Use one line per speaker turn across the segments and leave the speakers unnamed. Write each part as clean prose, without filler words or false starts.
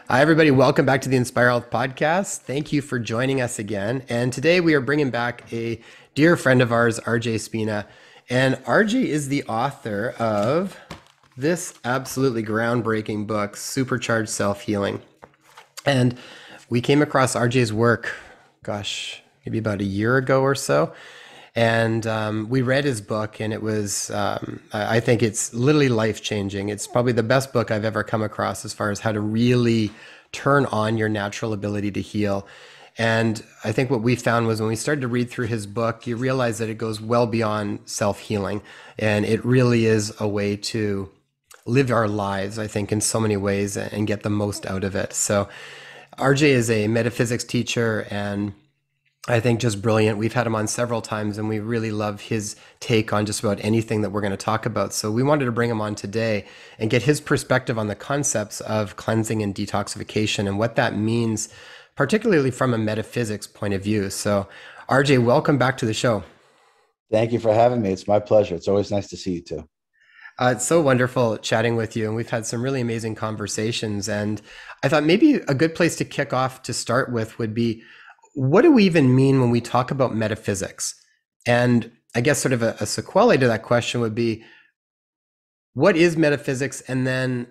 Hi, everybody. Welcome back to the Inspire Health Podcast. Thank you for joining us again. And today we are bringing back a dear friend of ours, RJ Spina. And RJ is the author of this absolutely groundbreaking book, Supercharged Self Healing. And we came across RJ's work, gosh, maybe about a year ago or so. And we read his book, and it was, I think it's literally life changing. It's probably the best book I've ever come across as far as how to really turn on your natural ability to heal. And I think what we found was when we started to read through his book, you realize that it goes well beyond self healing. And it really is a way to live our lives, I think, in so many ways and get the most out of it. So, RJ is a metaphysics teacher and I think just brilliant. We've had him on several times and we really love his take on just about anything that we're going to talk about. So we wanted to bring him on today and get his perspective on the concepts of cleansing and detoxification and what that means, particularly from a metaphysics point of view. So RJ, welcome back to the show.
Thank you for having me. It's my pleasure. It's always nice to see you too.
It's so wonderful chatting with you, and we've had some really amazing conversations. And I thought maybe a good place to kick off to start with would be what do we even mean when we talk about metaphysics? And I guess sort of a sequelae to that question would be what is metaphysics? And then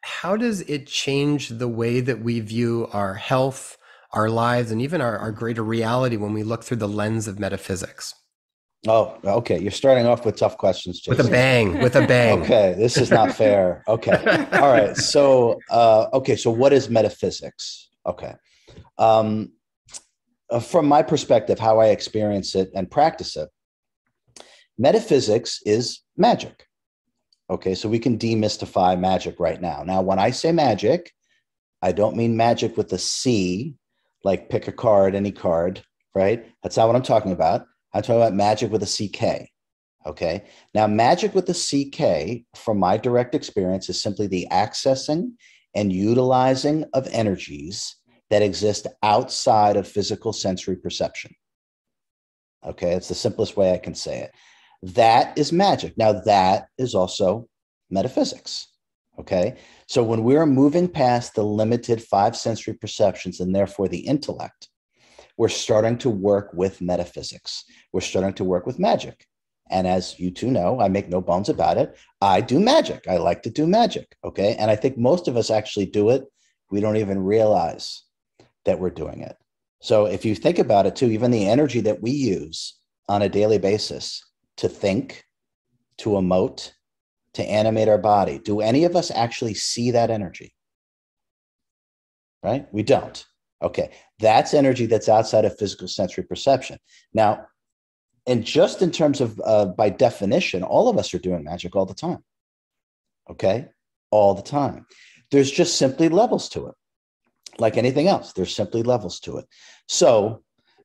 how does it change the way that we view our health, our lives, and even our greater reality when we look through the lens of metaphysics?
Oh, okay. You're starting off with tough questions,
With a
Jason.
bang, with a bang.
Okay, this is not fair. Okay. All right. So what is metaphysics? Okay. Um, from my perspective, how I experience it and practice it, metaphysics is magic. Okay, so we can demystify magic right now. Now, when I say magic, I don't mean magic with a C, like pick a card, any card, right? That's not what I'm talking about. I'm talking about magic with a CK. Okay. Now, magic with a CK, from my direct experience, is simply the accessing and utilizing of energies that exist outside of physical sensory perception. Okay. It's the simplest way I can say it. That is magic. Now, that is also metaphysics. Okay. So when we're moving past the limited five sensory perceptions and therefore the intellect, we're starting to work with metaphysics. We're starting to work with magic. And as you two know, I make no bones about it. I do magic. I like to do magic. Okay. And I think most of us actually do it. We don't even realize that we're doing it. So if you think about it too, even the energy that we use on a daily basis to think, to emote, to animate our body, do any of us actually see that energy? Right? We don't. Okay, that's energy that's outside of physical sensory perception. Now, and just in terms of, by definition, all of us are doing magic all the time. Okay, all the time. There's just simply levels to it. Like anything else, there's simply levels to it. So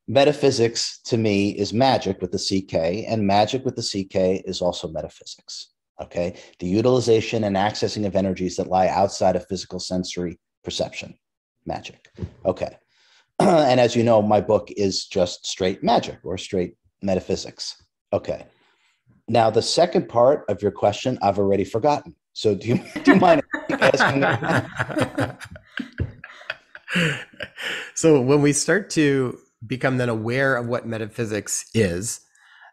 metaphysics to me is magic with the CK, and magic with the CK is also metaphysics. Okay, the utilization and accessing of energies that lie outside of physical sensory perception. Magic. Okay. And as you know, my book is just straight magic or straight metaphysics. Okay. Now, the second part of your question, I've already forgotten. So do you mind asking again?
So when we start to become then aware of what metaphysics is,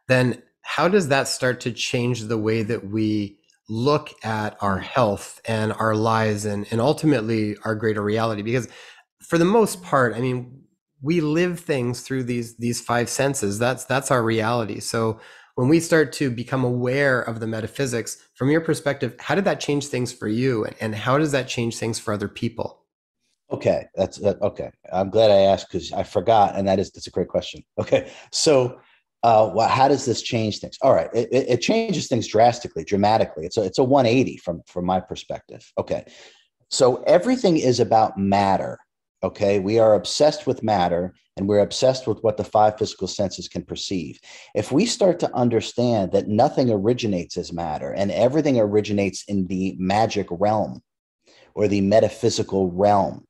then how does that start to change the way that we look at our health and our lives and ultimately our greater reality? Because for the most part, I mean, we live things through these five senses. That's our reality. So when we start to become aware of the metaphysics, from your perspective, how did that change things for you? And how does that change things for other people?
Okay, that's okay. I'm glad I asked because I forgot, and that's a great question. Okay, so how does this change things? All right, it changes things drastically, dramatically. It's a 180 from my perspective. Okay, so everything is about matter. Okay, we are obsessed with matter, and we're obsessed with what the five physical senses can perceive. If we start to understand that nothing originates as matter and everything originates in the magic realm or the metaphysical realm,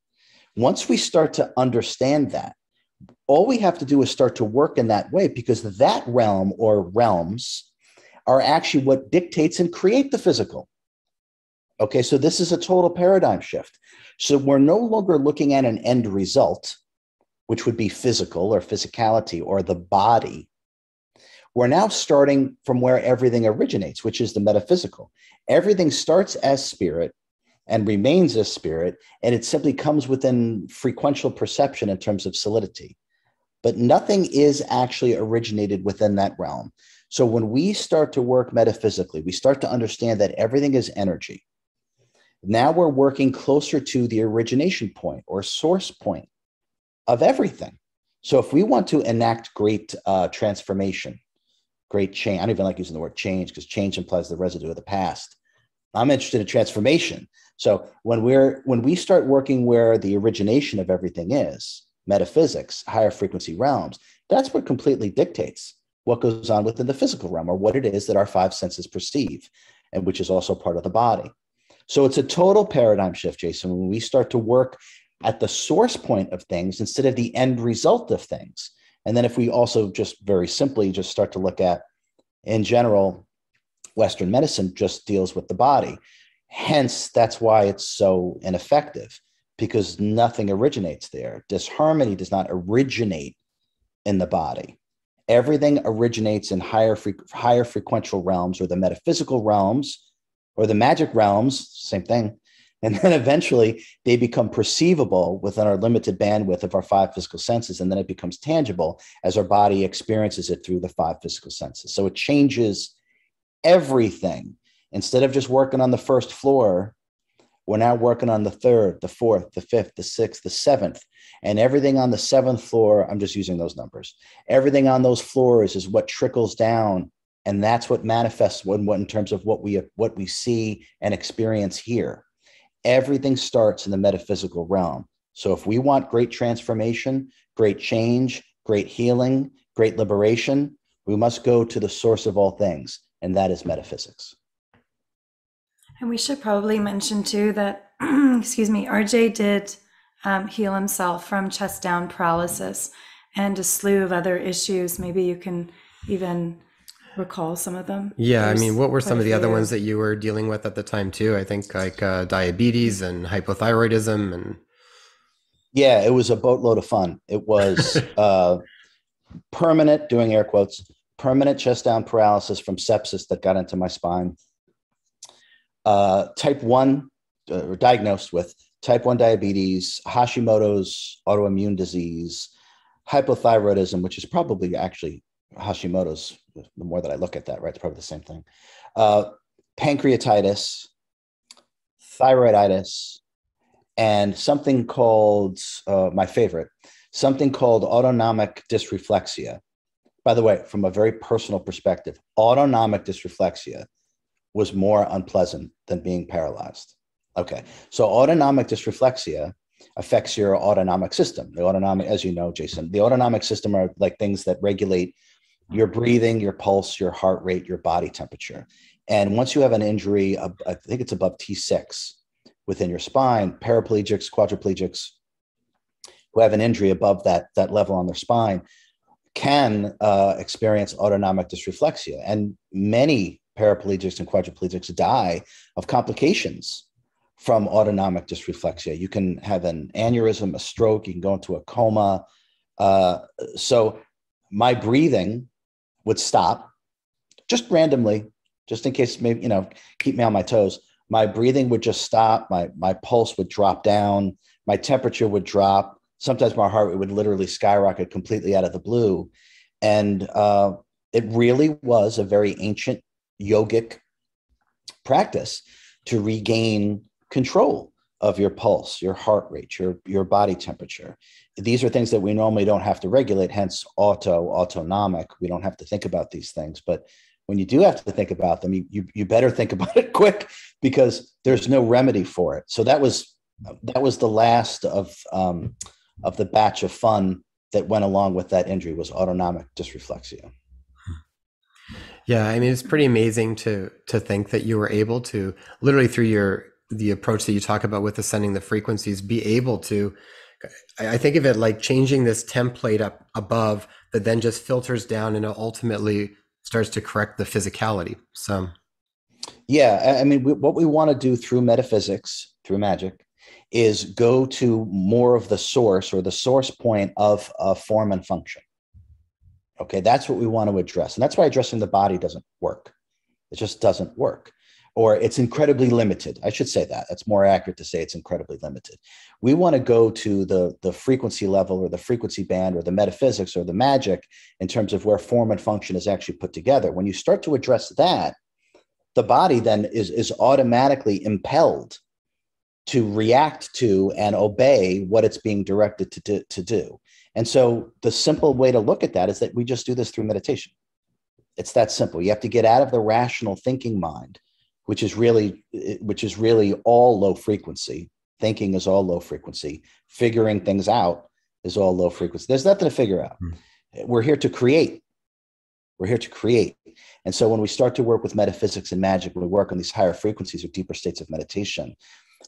once we start to understand that, all we have to do is start to work in that way, because that realm or realms are actually what dictates and create the physical. Okay, so this is a total paradigm shift. So we're no longer looking at an end result, which would be physical or physicality or the body. We're now starting from where everything originates, which is the metaphysical. Everything starts as spirit and remains as spirit, and it simply comes within frequential perception in terms of solidity. But nothing is actually originated within that realm. So when we start to work metaphysically, we start to understand that everything is energy. Now we're working closer to the origination point or source point of everything. So if we want to enact great transformation, great change, I don't even like using the word change because change implies the residue of the past. I'm interested in transformation. So when we start working where the origination of everything is, metaphysics, higher frequency realms, that's what completely dictates what goes on within the physical realm, or what it is that our five senses perceive, and which is also part of the body. So it's a total paradigm shift, Jason, when we start to work at the source point of things instead of the end result of things. And then if we also just very simply just start to look at, in general, Western medicine just deals with the body. Hence, that's why it's so ineffective, because nothing originates there. Disharmony does not originate in the body. Everything originates in higher frequential realms, or the metaphysical realms, or the magic realms, same thing. And then eventually they become perceivable within our limited bandwidth of our five physical senses. And then it becomes tangible as our body experiences it through the five physical senses. So it changes everything. Instead of just working on the first floor, we're now working on the third, the fourth, the fifth, the sixth, the seventh. And everything on the seventh floor, I'm just using those numbers. Everything on those floors is what trickles down. And that's what manifests in terms of what we see and experience here. Everything starts in the metaphysical realm. So if we want great transformation, great change, great healing, great liberation, we must go to the source of all things, and that is metaphysics.
And we should probably mention too that, excuse me, RJ did heal himself from chest down paralysis and a slew of other issues. Maybe you can even recall some of them.
Yeah, I mean, what were some of the other ones that you were dealing with at the time too? I think like diabetes and hypothyroidism and.
Yeah, it was a boatload of fun. It was permanent, doing air quotes, permanent chest down paralysis from sepsis that got into my spine. Type 1, diagnosed with type 1 diabetes, Hashimoto's autoimmune disease, hypothyroidism, which is probably actually Hashimoto's, the more that I look at that, right? It's probably the same thing. Pancreatitis, thyroiditis, and something called, my favorite, something called autonomic dysreflexia. By the way, from a very personal perspective, autonomic dysreflexia was more unpleasant than being paralyzed. Okay, so autonomic dysreflexia affects your autonomic system. The autonomic, as you know, Jason, the autonomic system are like things that regulate your breathing, your pulse, your heart rate, your body temperature. And once you have an injury, I think it's above T6 within your spine, paraplegics, quadriplegics who have an injury above that level on their spine can experience autonomic dysreflexia. And many paraplegics and quadriplegics die of complications from autonomic dysreflexia. You can have an aneurysm, a stroke, you can go into a coma. So my breathing would stop just randomly, just in case, maybe, keep me on my toes. My breathing would just stop. My pulse would drop down. My temperature would drop. Sometimes my heart rate would literally skyrocket completely out of the blue. And it really was a very ancient yogic practice to regain control of your pulse, your heart rate, your body temperature. These are things that we normally don't have to regulate, hence autonomic. We don't have to think about these things. But when you do have to think about them, you better think about it quick, because there's no remedy for it. So that was the last of the batch of fun that went along with that injury, was autonomic dysreflexia.
Yeah, I mean, it's pretty amazing to think that you were able to literally through the approach that you talk about with ascending the frequencies, be able to, I think of it like changing this template up above that then just filters down and ultimately starts to correct the physicality. So
Yeah, I mean, what we want to do through metaphysics, through Magick, is go to more of the source or the source point of form and function. Okay, that's what we want to address. And that's why addressing the body doesn't work. It just doesn't work. Or it's incredibly limited. I should say that. That's more accurate to say it's incredibly limited. We want to go to the frequency level or the frequency band or the metaphysics or the Magick in terms of where form and function is actually put together. When you start to address that, the body then is automatically impelled to react to and obey what it's being directed to do. And so the simple way to look at that is that we just do this through meditation. It's that simple. You have to get out of the rational thinking mind, which is really all low frequency. Thinking is all low frequency. Figuring things out is all low frequency. There's nothing to figure out. We're here to create. We're here to create. And so when we start to work with metaphysics and Magick, when we work on these higher frequencies or deeper states of meditation,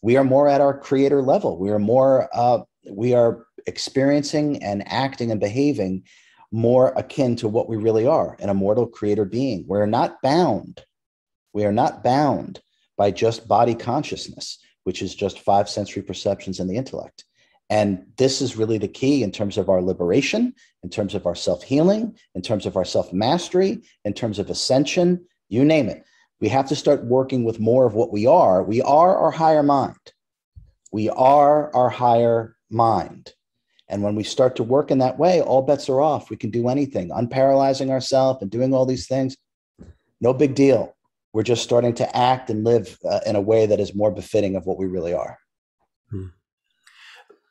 we are more at our creator level. We are experiencing and acting and behaving more akin to what we really are, an immortal creator being. We're not bound. We are not bound by just body consciousness, which is just 5 sensory perceptions in the intellect. And this is really the key in terms of our liberation, in terms of our self-healing, in terms of our self-mastery, in terms of ascension, you name it. We have to start working with more of what we are. We are our higher mind. We are our higher mind. And when we start to work in that way, all bets are off. We can do anything, unparalyzing ourselves and doing all these things. No big deal. We're just starting to act and live in a way that is more befitting of what we really are.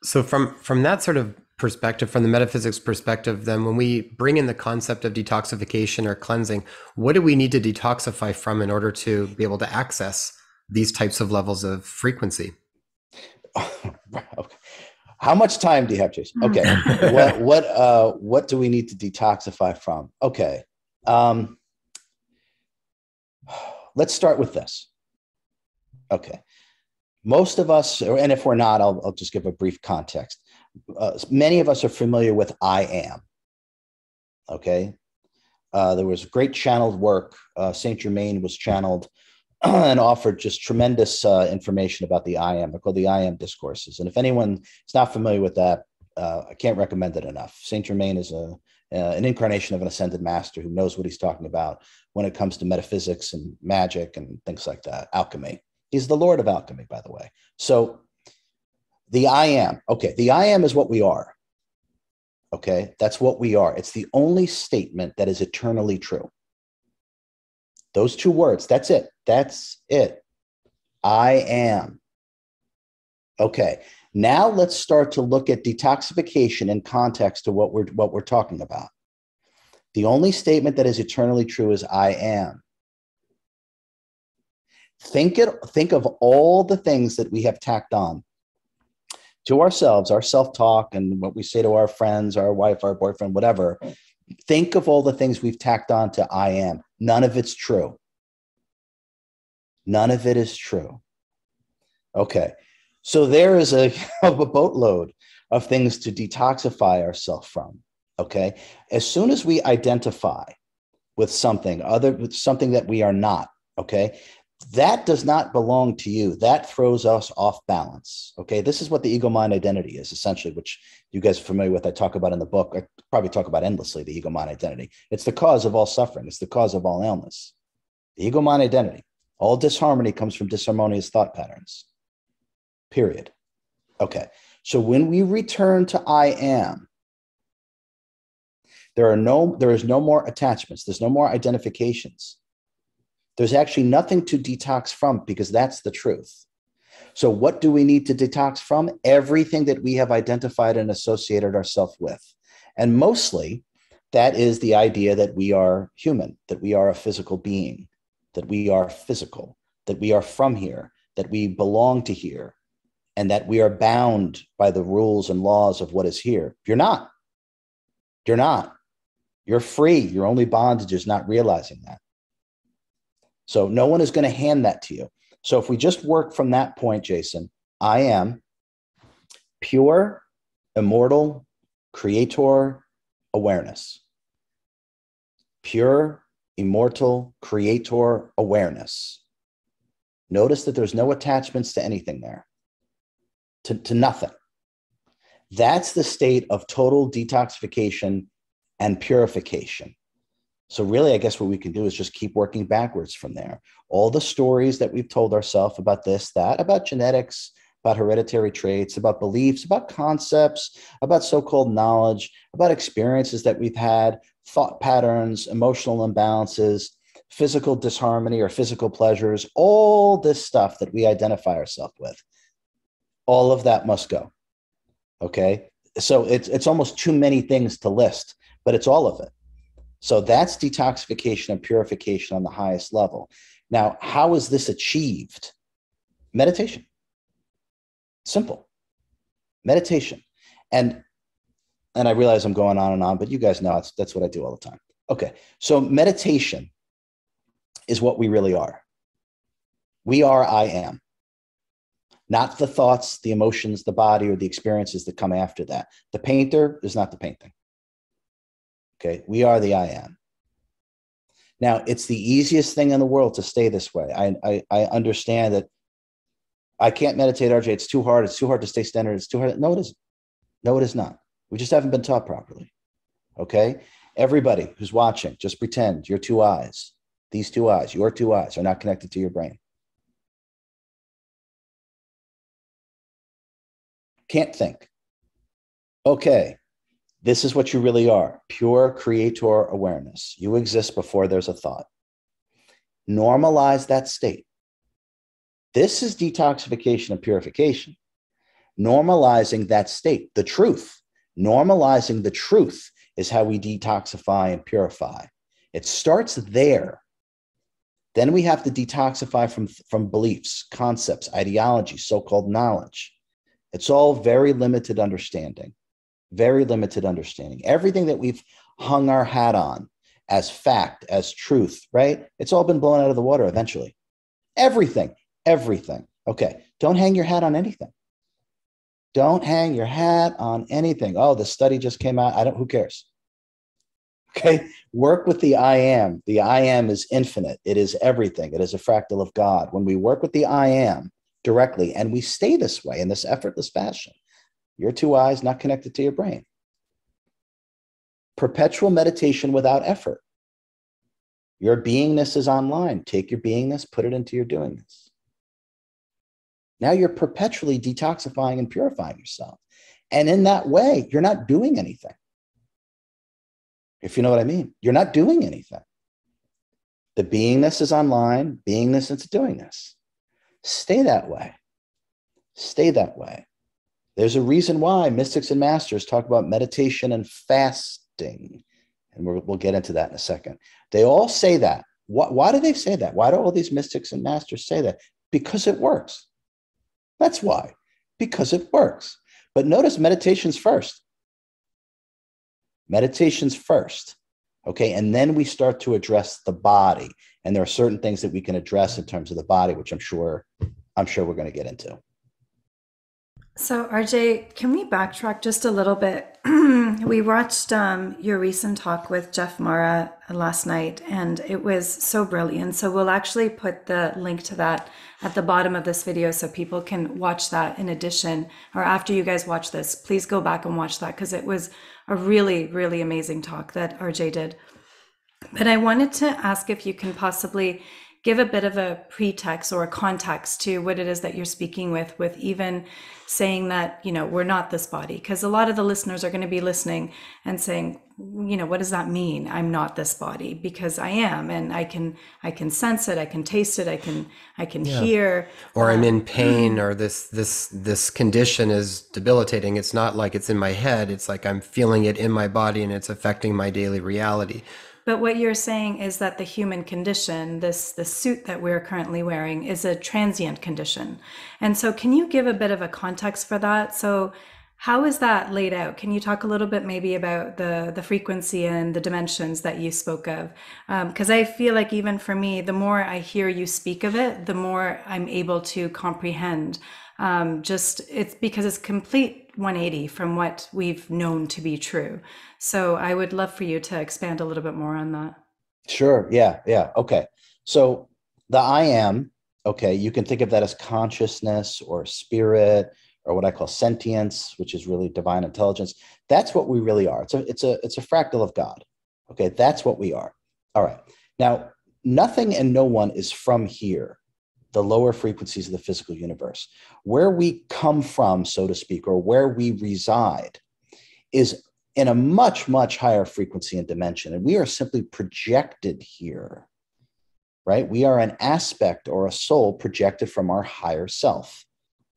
So from that sort of perspective, from the metaphysics perspective, then when we bring in the concept of detoxification or cleansing, what do we need to detoxify from in order to be able to access these types of levels of frequency?
Okay. How much time do you have, Jason? Okay. What do we need to detoxify from? Okay. Let's start with this. Okay. Most of us, and if we're not, I'll just give a brief context. Many of us are familiar with I am. Okay. There was great channeled work. Saint Germain was channeled and offered just tremendous information about the I am. They're called the I am discourses. And if anyone is not familiar with that, I can't recommend it enough. Saint Germain is an incarnation of an ascended master who knows what he's talking about when it comes to metaphysics and magic and things like that, alchemy. He's the Lord of alchemy, by the way. So the I am, okay, the I am is what we are. Okay, that's what we are. It's the only statement that is eternally true. Those two words, that's it. That's it. I am. Okay, now let's start to look at detoxification in context to what we're talking about. The only statement that is eternally true is I am. Think of all the things that we have tacked on to ourselves, our self-talk and what we say to our friends, our wife, our boyfriend, whatever. Think of all the things we've tacked on to I am. None of it's true. None of it is true. Okay. So there is a boatload of things to detoxify ourselves from. Okay. As soon as we identify with something that we are not, okay, that does not belong to you. That throws us off balance. Okay. This is what the ego mind identity is, essentially, which you guys are familiar with. I talk about in the book. I probably talk about endlessly, the ego mind identity. It's the cause of all suffering. It's the cause of all illness. The ego mind identity. All disharmony comes from disharmonious thought patterns. Period. Okay. So when we return to I am, there is no more attachments. There's no more identifications. There's actually nothing to detox from, because that's the truth. So what do we need to detox from? Everything that we have identified and associated ourselves with. And mostly that is the idea that we are human, that we are a physical being, that we are physical, that we are from here, that we belong to here, and that we are bound by the rules and laws of what is here. You're not. You're not. You're free. Your only bondage is not realizing that. So no one is going to hand that to you. So if we just work from that point, Jason, I am pure, immortal, creator awareness. Pure, immortal, creator awareness. Notice that there's no attachments to anything there, to nothing. That's the state of total detoxification and purification. So really, I guess what we can do is just keep working backwards from there. All the stories that we've told ourselves about this, that, about genetics, about hereditary traits, about beliefs, about concepts, about so-called knowledge, about experiences that we've had, thought patterns, emotional imbalances, physical disharmony or physical pleasures, all this stuff that we identify ourselves with, all of that must go. Okay. So it's almost too many things to list, but it's all of it. So that's detoxification and purification on the highest level. Now, how is this achieved? Meditation. Simple. Meditation. And I realize I'm going on, but you guys know that's what I do all the time. Okay. So meditation is what we really are. We are I am. Not the thoughts, the emotions, the body, or the experiences that come after that. The painter is not the painting. Okay, we are the I am. Now, it's the easiest thing in the world to stay this way. I understand that I can't meditate, RJ. It's too hard. It's too hard to stay centered. It's too hard. No, it isn't. No, it is not. We just haven't been taught properly. Okay, everybody who's watching, just pretend your two eyes, these two eyes, your two eyes are not connected to your brain. Can't think. Okay, this is what you really are. Pure creator awareness. You exist before there's a thought. Normalize that state. This is detoxification and purification. Normalizing that state, the truth. Normalizing the truth is how we detoxify and purify. It starts there. Then we have to detoxify from beliefs, concepts, ideologies, so-called knowledge. It's all very limited understanding, very limited understanding. Everything that we've hung our hat on as fact, as truth, right? It's all been blown out of the water eventually. Everything. Okay, don't hang your hat on anything. Don't hang your hat on anything. Oh, the study just came out. Who cares? Okay, work with the I am. The I am is infinite. It is everything. It is a fractal of God. When we work with the I am directly, and we stay this way in this effortless fashion, your two eyes not connected to your brain. Perpetual meditation without effort. Your beingness is online. Take your beingness, put it into your doingness. Now you're perpetually detoxifying and purifying yourself. And in that way, you're not doing anything. If you know what I mean, you're not doing anything. The beingness is online, beingness into doingness. Stay that way. Stay that way. There's a reason why mystics and masters talk about meditation and fasting. And we'll get into that in a second. They all say that. Why do they say that? Why do all these mystics and masters say that? Because it works. That's why. Because it works. But notice meditation's first. Meditation's first. Okay. And then we start to address the body. And there are certain things that we can address in terms of the body, which I'm sure we're going to get into.
So RJ, can we backtrack just a little bit? We watched your recent talk with Jeff Mara last night, and it was so brilliant. So we'll actually put the link to that at the bottom of this video so people can watch that in addition, or after you guys watch this, please go back and watch that because it was a really, really amazing talk that RJ did. But I wanted to ask if you can possibly give a bit of a pretext or a context to what it is that you're speaking with even saying that, we're not this body. Because a lot of the listeners are going to be listening and saying, what does that mean? I'm not this body, because I am, and I can sense it, I can taste it, I can hear.
Or I'm in pain, or this condition is debilitating. It's not like it's in my head. It's like I'm feeling it in my body and it's affecting my daily reality.
But what you're saying is that the human condition, the suit that we're currently wearing, is a transient condition. And so can you give a bit of a context for that? So how is that laid out? Can you talk a little bit maybe about the frequency and the dimensions that you spoke of? Because I feel like even for me, the more I hear you speak of it, the more I'm able to comprehend. It's because it's complete 180 from what we've known to be true. So I would love for you to expand a little bit more on that.
Sure. Yeah. Okay. So the I am Okay, you can think of that as consciousness or spirit or what I call sentience, which is really divine intelligence. That's what we really are. It's a fractal of God. Okay, that's what we are. All right. Now, nothing and no one is from here, the lower frequencies of the physical universe. Where we come from, so to speak, or where we reside is in a much, much higher frequency and dimension. And we are simply projected here, right? We are an aspect or a soul projected from our higher self.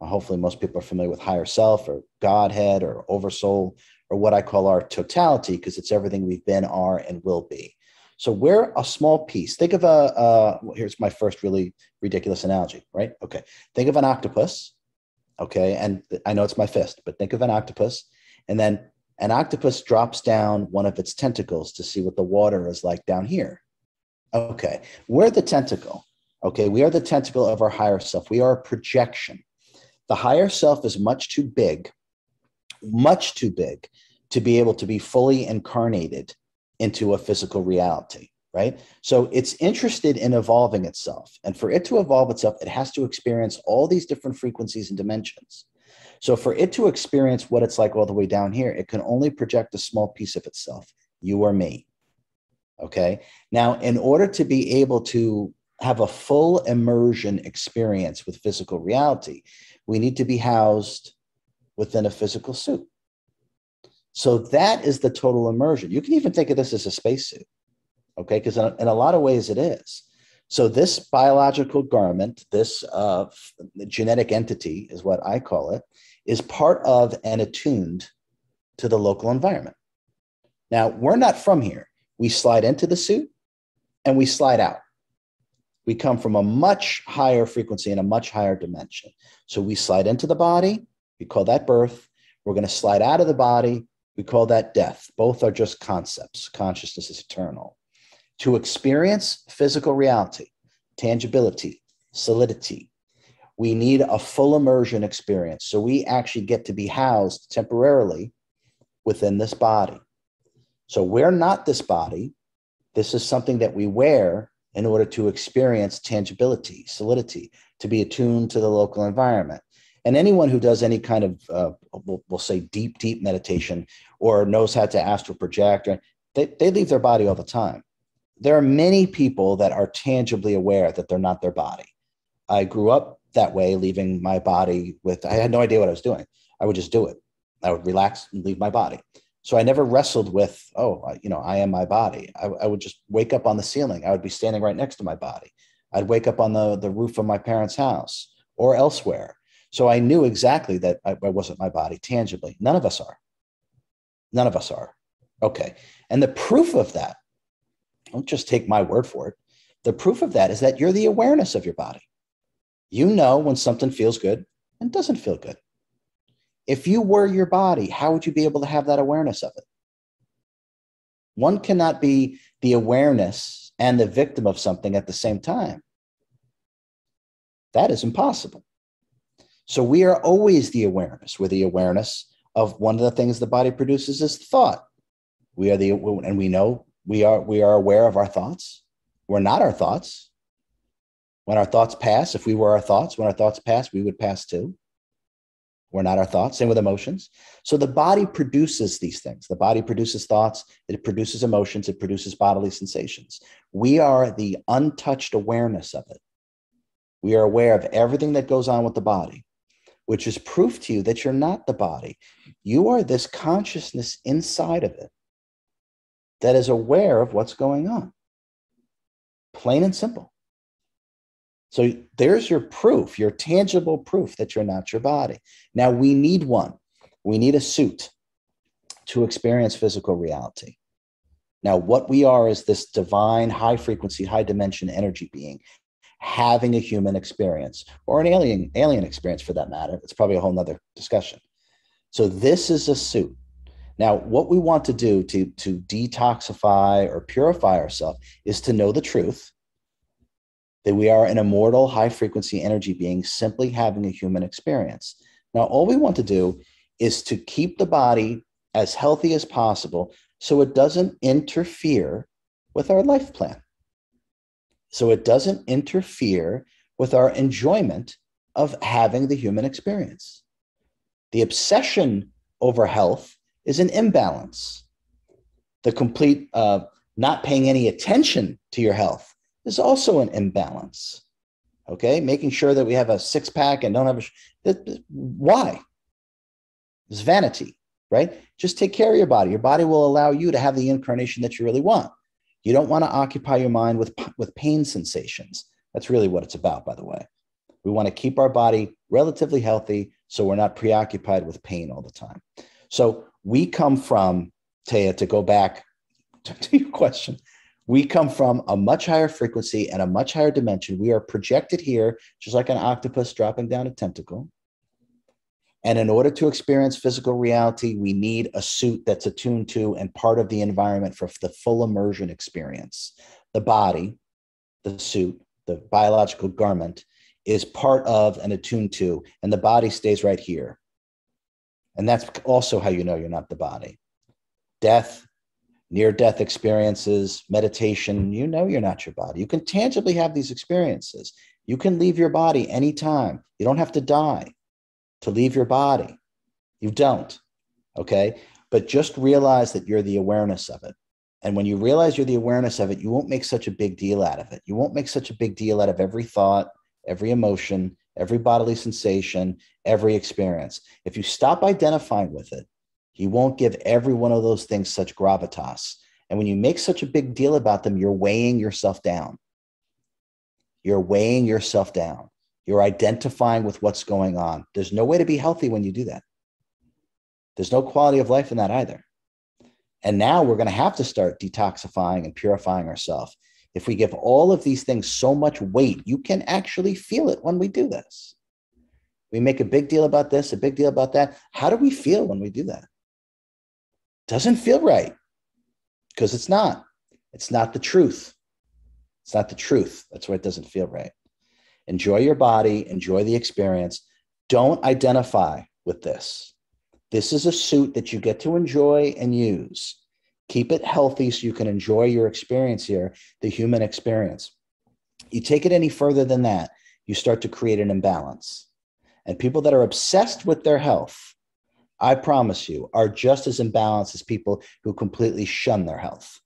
Hopefully most people are familiar with higher self or Godhead or oversoul or what I call our totality, because it's everything we've been, are, and will be. So we're a small piece. Think of here's my first really ridiculous analogy, right? Okay. Think of an octopus. Okay. And I know it's my fist, but think of an octopus. And then an octopus drops down one of its tentacles to see what the water is like down here. Okay. We're the tentacle. Okay. We are the tentacle of our higher self. We are a projection. The higher self is much too big to be able to be fully incarnated into a physical reality, right? So it's interested in evolving itself. And for it to evolve itself, it has to experience all these different frequencies and dimensions. So for it to experience what it's like all the way down here, it can only project a small piece of itself, you or me. Okay. Now, in order to be able to have a full immersion experience with physical reality, we need to be housed within a physical suit. So that is the total immersion. You can even think of this as a spacesuit, okay? Because in a lot of ways it is. So this biological garment, this genetic entity is what I call it, is part of and attuned to the local environment. Now, we're not from here. We slide into the suit and we slide out. We come from a much higher frequency and a much higher dimension. So we slide into the body, we call that birth. We're going to slide out of the body, we call that death. Both are just concepts. Consciousness is eternal. To experience physical reality, tangibility, solidity, we need a full immersion experience. So we actually get to be housed temporarily within this body. So we're not this body. This is something that we wear in order to experience tangibility, solidity, to be attuned to the local environment. And anyone who does any kind of, we'll say deep meditation or knows how to astral project, they leave their body all the time. There are many people that are tangibly aware that they're not their body. I grew up that way, leaving my body I had no idea what I was doing. I would just do it. I would relax and leave my body. So I never wrestled with, I am my body. I would just wake up on the ceiling. I would be standing right next to my body. I'd wake up on the roof of my parents' house or elsewhere. So I knew exactly that I wasn't my body tangibly. None of us are. None of us are. Okay. And the proof of that, don't just take my word for it. The proof of that is that you're the awareness of your body. You know when something feels good and doesn't feel good. If you were your body, how would you be able to have that awareness of it? One cannot be the awareness and the victim of something at the same time. That is impossible. So we are always the awareness. We're the awareness of one of the things the body produces is thought. And we know we are aware of our thoughts. We're not our thoughts. When our thoughts pass, if we were our thoughts, when our thoughts pass, we would pass too. We're not our thoughts. Same with emotions. So the body produces these things. The body produces thoughts. It produces emotions. It produces bodily sensations. We are the untouched awareness of it. We are aware of everything that goes on with the body, which is proof to you that you're not the body. You are this consciousness inside of it that is aware of what's going on. Plain and simple. So there's your proof, your tangible proof that you're not your body. Now we need one. We need a suit to experience physical reality. Now what we are is this divine, high frequency, high dimension energy being having a human experience or an alien experience for that matter. It's probably a whole nother discussion. So this is a suit. Now, what we want to do to detoxify or purify ourselves is to know the truth that we are an immortal, high-frequency energy being simply having a human experience. Now, all we want to do is to keep the body as healthy as possible so it doesn't interfere with our life plan. So it doesn't interfere with our enjoyment of having the human experience. The obsession over health is an imbalance. The complete not paying any attention to your health is also an imbalance. Okay, making sure that we have a six-pack and don't have why? It's vanity, right? Just take care of your body. Your body will allow you to have the incarnation that you really want. You don't want to occupy your mind with pain sensations. That's really what it's about, by the way. We want to keep our body relatively healthy so we're not preoccupied with pain all the time. So we come from, Taya, to go back to your question, we come from a much higher frequency and a much higher dimension. We are projected here, just like an octopus dropping down a tentacle. And in order to experience physical reality, we need a suit that's attuned to and part of the environment for the full immersion experience. The body, the suit, the biological garment is part of and attuned to, and the body stays right here. And that's also how you know you're not the body. Death, near-death experiences, meditation, you know you're not your body. You can tangibly have these experiences. You can leave your body anytime. You don't have to die to leave your body. You don't, okay? But just realize that you're the awareness of it. And when you realize you're the awareness of it, you won't make such a big deal out of it. You won't make such a big deal out of every thought, every emotion, every bodily sensation, every experience. If you stop identifying with it, you won't give every one of those things such gravitas. And when you make such a big deal about them, you're weighing yourself down. You're weighing yourself down. You're identifying with what's going on. There's no way to be healthy when you do that. There's no quality of life in that either. And now we're going to have to start detoxifying and purifying ourselves. If we give all of these things so much weight, you can actually feel it when we do this. We make a big deal about this, a big deal about that. How do we feel when we do that? Doesn't feel right because it's not. It's not the truth. It's not the truth. That's why it doesn't feel right. Enjoy your body. Enjoy the experience. Don't identify with this. This is a suit that you get to enjoy and use. Keep it healthy so you can enjoy your experience here, the human experience. You take it any further than that, you start to create an imbalance. And people that are obsessed with their health, I promise you, are just as imbalanced as people who completely shun their health.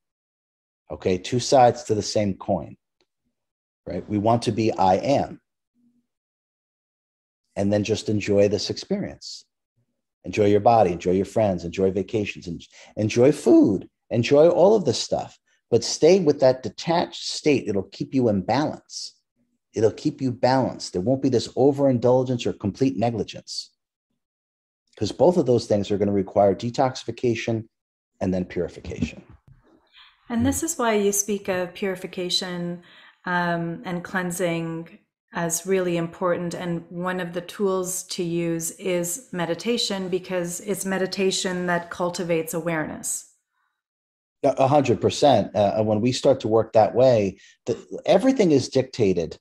Okay, two sides to the same coin, right? We want to be I am. And then just enjoy this experience. Enjoy your body, enjoy your friends, enjoy vacations, enjoy food, enjoy all of this stuff. But stay with that detached state. It'll keep you in balance. It'll keep you balanced. There won't be this overindulgence or complete negligence. Because both of those things are going to require detoxification and then purification.
And this is why you speak of purification and cleansing as really important. And one of the tools to use is meditation, because it's meditation that cultivates awareness.
100%. When we start to work that way, everything is dictated,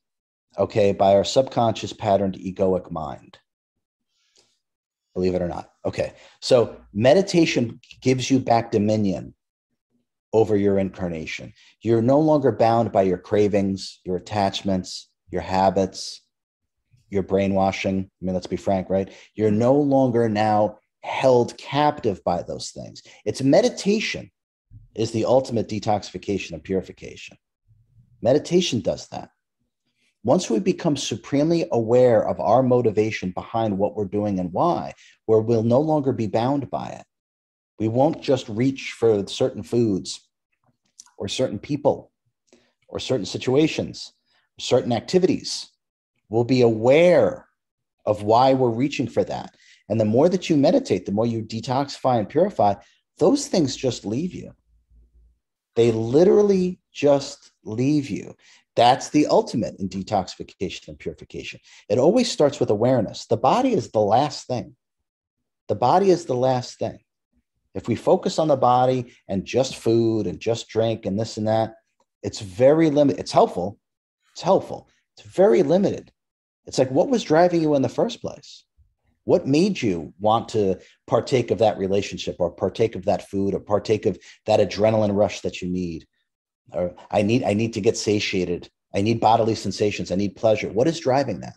okay, by our subconscious patterned egoic mind. Believe it or not. Okay. So meditation gives you back dominion over your incarnation. You're no longer bound by your cravings, your attachments, your habits, your brainwashing. I mean, let's be frank, right? You're no longer now held captive by those things. It's meditation is the ultimate detoxification and purification. Meditation does that. Once we become supremely aware of our motivation behind what we're doing and why, where we'll no longer be bound by it. We won't just reach for certain foods or certain people or certain situations, certain activities. We'll be aware of why we're reaching for that. And the more that you meditate, the more you detoxify and purify, those things just leave you. They literally just leave you. That's the ultimate in detoxification and purification. It always starts with awareness. The body is the last thing. The body is the last thing. If we focus on the body and just food and just drink and this and that, it's very limited. It's helpful. It's helpful. It's very limited. It's like, what was driving you in the first place? What made you want to partake of that relationship or partake of that food or partake of that adrenaline rush that you need? Or I need to get satiated I need bodily sensations. I need pleasure. What is driving that?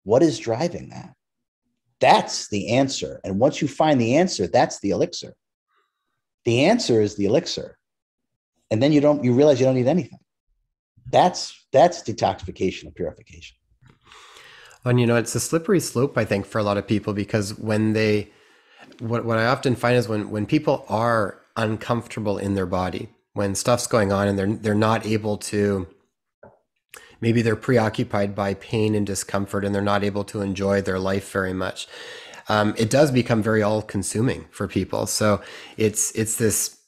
What is driving that? That's the answer. And once you find the answer, that's the elixir. The answer is the elixir. And then you realize you don't need anything. That's detoxification and purification.
And it's a slippery slope, I think, for a lot of people, because when what I often find is when people are uncomfortable in their body, when stuff's going on and they're not able to, maybe they're preoccupied by pain and discomfort and they're not able to enjoy their life very much. It does become very all-consuming for people. So it's this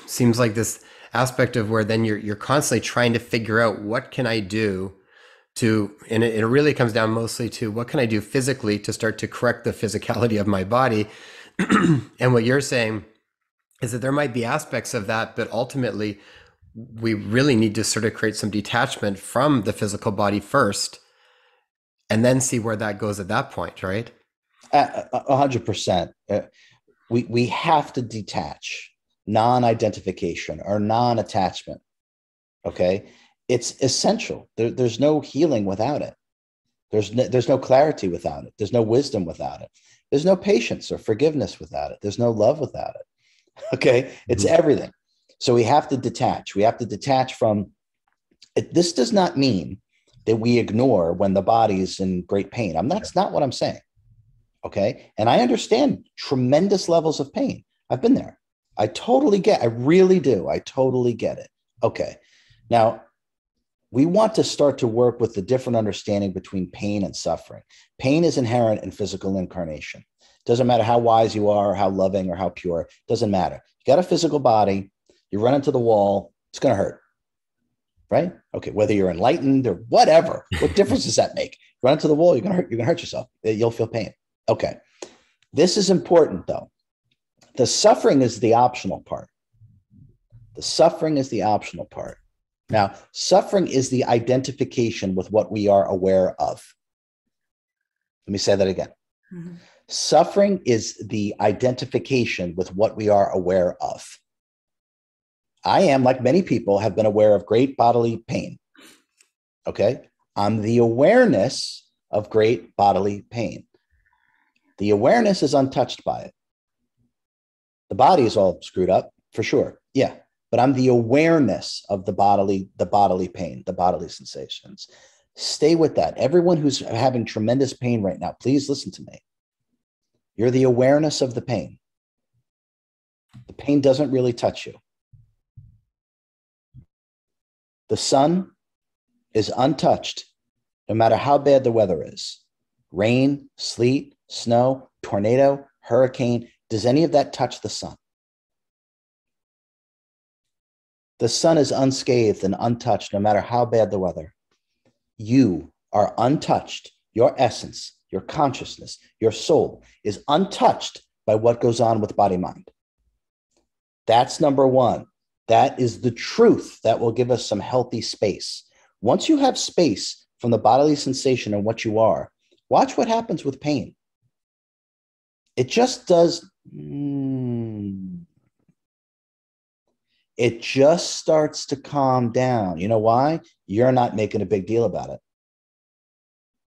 seems like this aspect of where then you're constantly trying to figure out, what can I do to, and it really comes down mostly to, what can I do physically to start to correct the physicality of my body? And what you're saying is that there might be aspects of that, but ultimately we really need to sort of create some detachment from the physical body first, and then see where that goes at that point, right?
100%. We have to detach non-identification or non-attachment. Okay. It's essential. There's no healing without it. There's no clarity without it. There's no wisdom without it. There's no patience or forgiveness without it. There's no love without it. Okay. It's everything. So we have to detach. We have to detach from it. This does not mean that we ignore when the body's in great pain. That's not what I'm saying. Okay. And I understand tremendous levels of pain. I've been there. I really do. I totally get it. Okay. Now, we want to start to work with the different understanding between pain and suffering. Pain is inherent in physical incarnation. Doesn't matter how wise you are, or how loving, or how pure. Doesn't matter. You got a physical body. You run into the wall. It's going to hurt. Right? Okay. Whether you're enlightened or whatever, what difference does that make? Run into the wall. You're going to hurt yourself. You'll feel pain. Okay. This is important, though. The suffering is the optional part. The suffering is the optional part. Now, suffering is the identification with what we are aware of. Let me say that again. Mm-hmm. Suffering is the identification with what we are aware of. I am, like many people, have been aware of great bodily pain. Okay? I'm the awareness of great bodily pain. The awareness is untouched by it. The body is all screwed up, for sure. Yeah. But I'm the awareness of the bodily pain, the bodily sensations. Stay with that. Everyone who's having tremendous pain right now, please listen to me. You're the awareness of the pain. The pain doesn't really touch you. The sun is untouched, no matter how bad the weather is. Rain, sleet, snow, tornado, hurricane. Does any of that touch the sun? The sun is unscathed and untouched, no matter how bad the weather. You are untouched. Your essence, your consciousness, your soul is untouched by what goes on with body-mind. That's number one. That is the truth that will give us some healthy space. Once you have space from the bodily sensation and what you are, watch what happens with pain. It just does. It just starts to calm down. You know why? You're not making a big deal about it.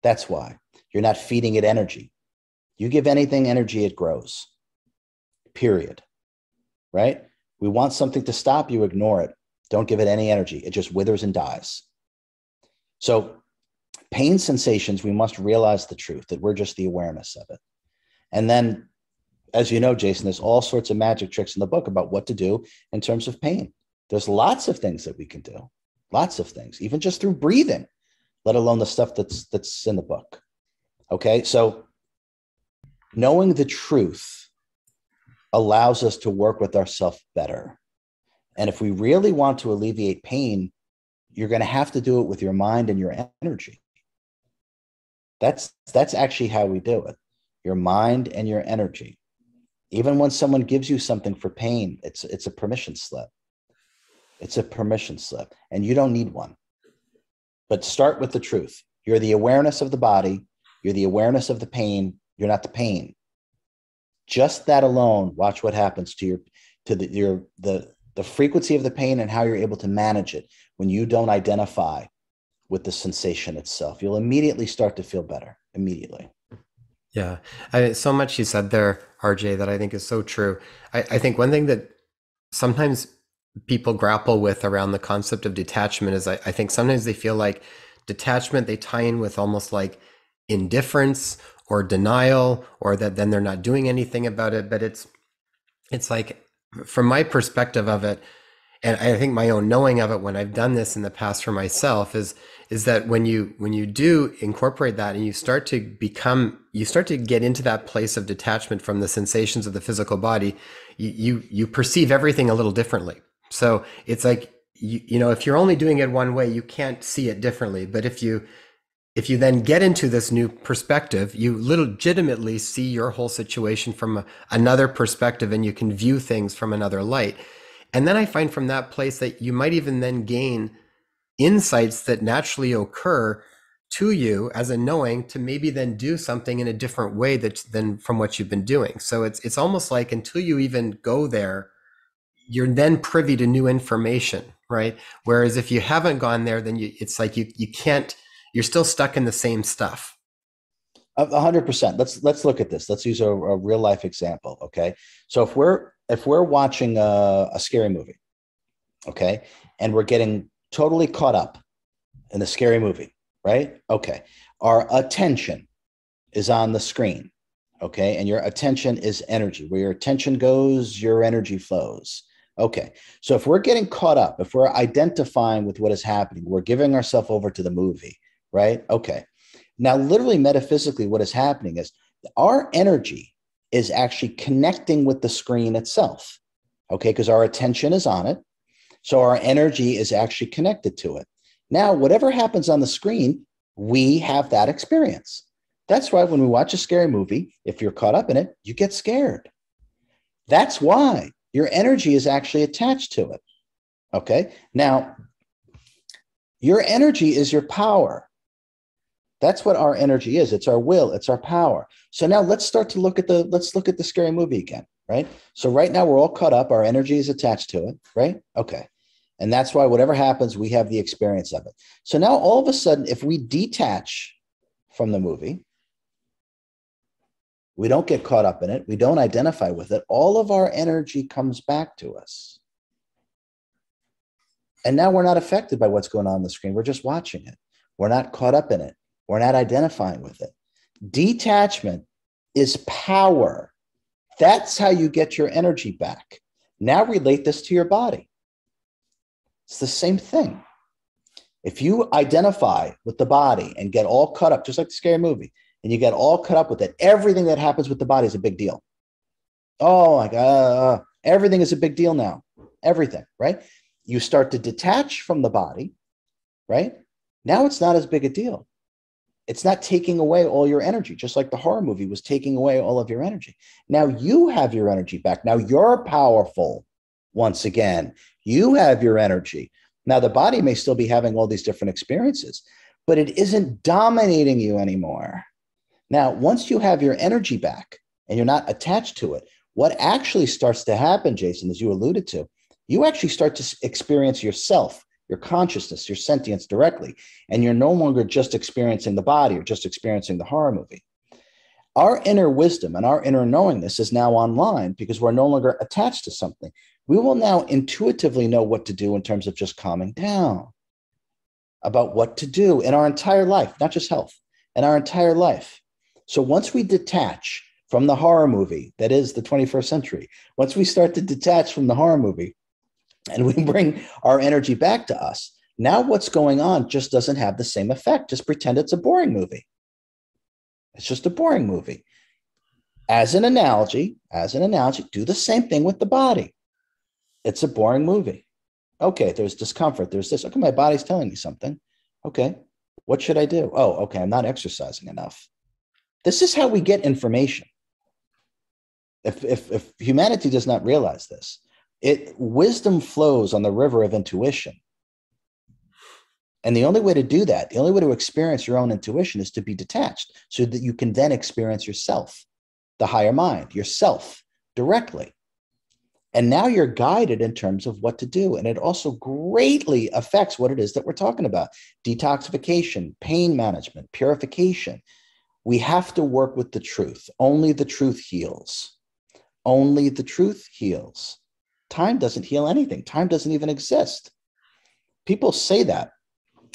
That's why. You're not feeding it energy. You give anything energy, it grows. Period. Right? We want something to stop, you ignore it. Don't give it any energy. It just withers and dies. So pain sensations, we must realize the truth, that we're just the awareness of it. And then, as you know, Jason, there's all sorts of magic tricks in the book about what to do in terms of pain. There's lots of things that we can do. Lots of things, even just through breathing, let alone the stuff that's in the book. Okay, so knowing the truth allows us to work with ourselves better. And if we really want to alleviate pain, you're going to have to do it with your mind and your energy. That's actually how we do it. Your mind and your energy. Even when someone gives you something for pain, it's a permission slip. It's a permission slip, and you don't need one. But start with the truth. You're the awareness of the body. You're the awareness of the pain. You're not the pain. Just that alone, watch what happens to the frequency of the pain and how you're able to manage it. when you don't identify with the sensation itself. You'll immediately start to feel better, immediately.
Yeah. So much you said there, RJ, that I think is so true. I think one thing that sometimes people grapple with around the concept of detachment is I think sometimes they feel like detachment, they tie in with almost like indifference or denial, or that then they're not doing anything about it. But it's like, from my perspective of it, and I think my own knowing of it when I've done this in the past for myself is that when you do incorporate that and you start to get into that place of detachment from the sensations of the physical body, you perceive everything a little differently. So it's like, if you're only doing it one way, you can't see it differently. But if you then get into this new perspective, you legitimately see your whole situation from another perspective, and you can view things from another light. And then I find from that place that you might even then gain insights that naturally occur to you as a knowing to maybe then do something in a different way than from what you've been doing. So it's almost like until you even go there, you're then privy to new information, right? Whereas if you haven't gone there, then it's like you can't, you're still stuck in the same stuff.
100%. Let's look at this. Let's use a real life example. Okay. So if we're watching a scary movie, okay, and we're getting totally caught up in the scary movie, right? Okay. Our attention is on the screen. Okay. And your attention is energy. Where your attention goes, your energy flows. Okay. So if we're getting caught up, if we're identifying with what is happening, we're giving ourselves over to the movie, right? Okay. Now, literally metaphysically, what is happening is our energy is actually connecting with the screen itself. Okay. Because our attention is on it. So our energy is actually connected to it. Now, whatever happens on the screen, we have that experience. That's why when we watch a scary movie, if you're caught up in it, you get scared. That's why your energy is actually attached to it. Okay. Now, your energy is your power. That's what our energy is. It's our will. It's our power. So now let's start to look at the scary movie again, right? So right now we're all caught up. Our energy is attached to it, right? Okay. And that's why whatever happens, we have the experience of it. So now all of a sudden, if we detach from the movie, we don't get caught up in it, we don't identify with it, all of our energy comes back to us. And now we're not affected by what's going on the screen. We're just watching it. We're not caught up in it. We're not identifying with it. Detachment is power. That's how you get your energy back. Now relate this to your body. It's the same thing. If you identify with the body and get all caught up, just like the scary movie, and you get all caught up with it, everything that happens with the body is a big deal. Oh my God, everything is a big deal now. Everything, right? You start to detach from the body, right? Now it's not as big a deal. It's not taking away all your energy, just like the horror movie was taking away all of your energy. Now you have your energy back. Now you're powerful once again. You have your energy. Now the body may still be having all these different experiences, but it isn't dominating you anymore. Now, once you have your energy back and you're not attached to it, what actually starts to happen, Jason, as you alluded to, you actually start to experience yourself, your consciousness, your sentience directly, and you're no longer just experiencing the body or just experiencing the horror movie. Our inner wisdom and our inner knowingness is now online because we're no longer attached to something. We will now intuitively know what to do in terms of just calming down, about what to do in our entire life, not just health, in our entire life. So once we detach from the horror movie that is the 21st century, once we start to detach from the horror movie and we bring our energy back to us, now what's going on just doesn't have the same effect. Just pretend it's a boring movie. It's just a boring movie. As an analogy, do the same thing with the body. It's a boring movie. Okay, there's discomfort. There's this. Okay, my body's telling me something. Okay, what should I do? Oh, okay, I'm not exercising enough. This is how we get information. If humanity does not realize this, wisdom flows on the river of intuition. And the only way to do that, the only way to experience your own intuition is to be detached so that you can then experience yourself, the higher mind, yourself directly. And now you're guided in terms of what to do. And it also greatly affects what it is that we're talking about: detoxification, pain management, purification. We have to work with the truth. Only the truth heals. Only the truth heals. Time doesn't heal anything. Time doesn't even exist. People say that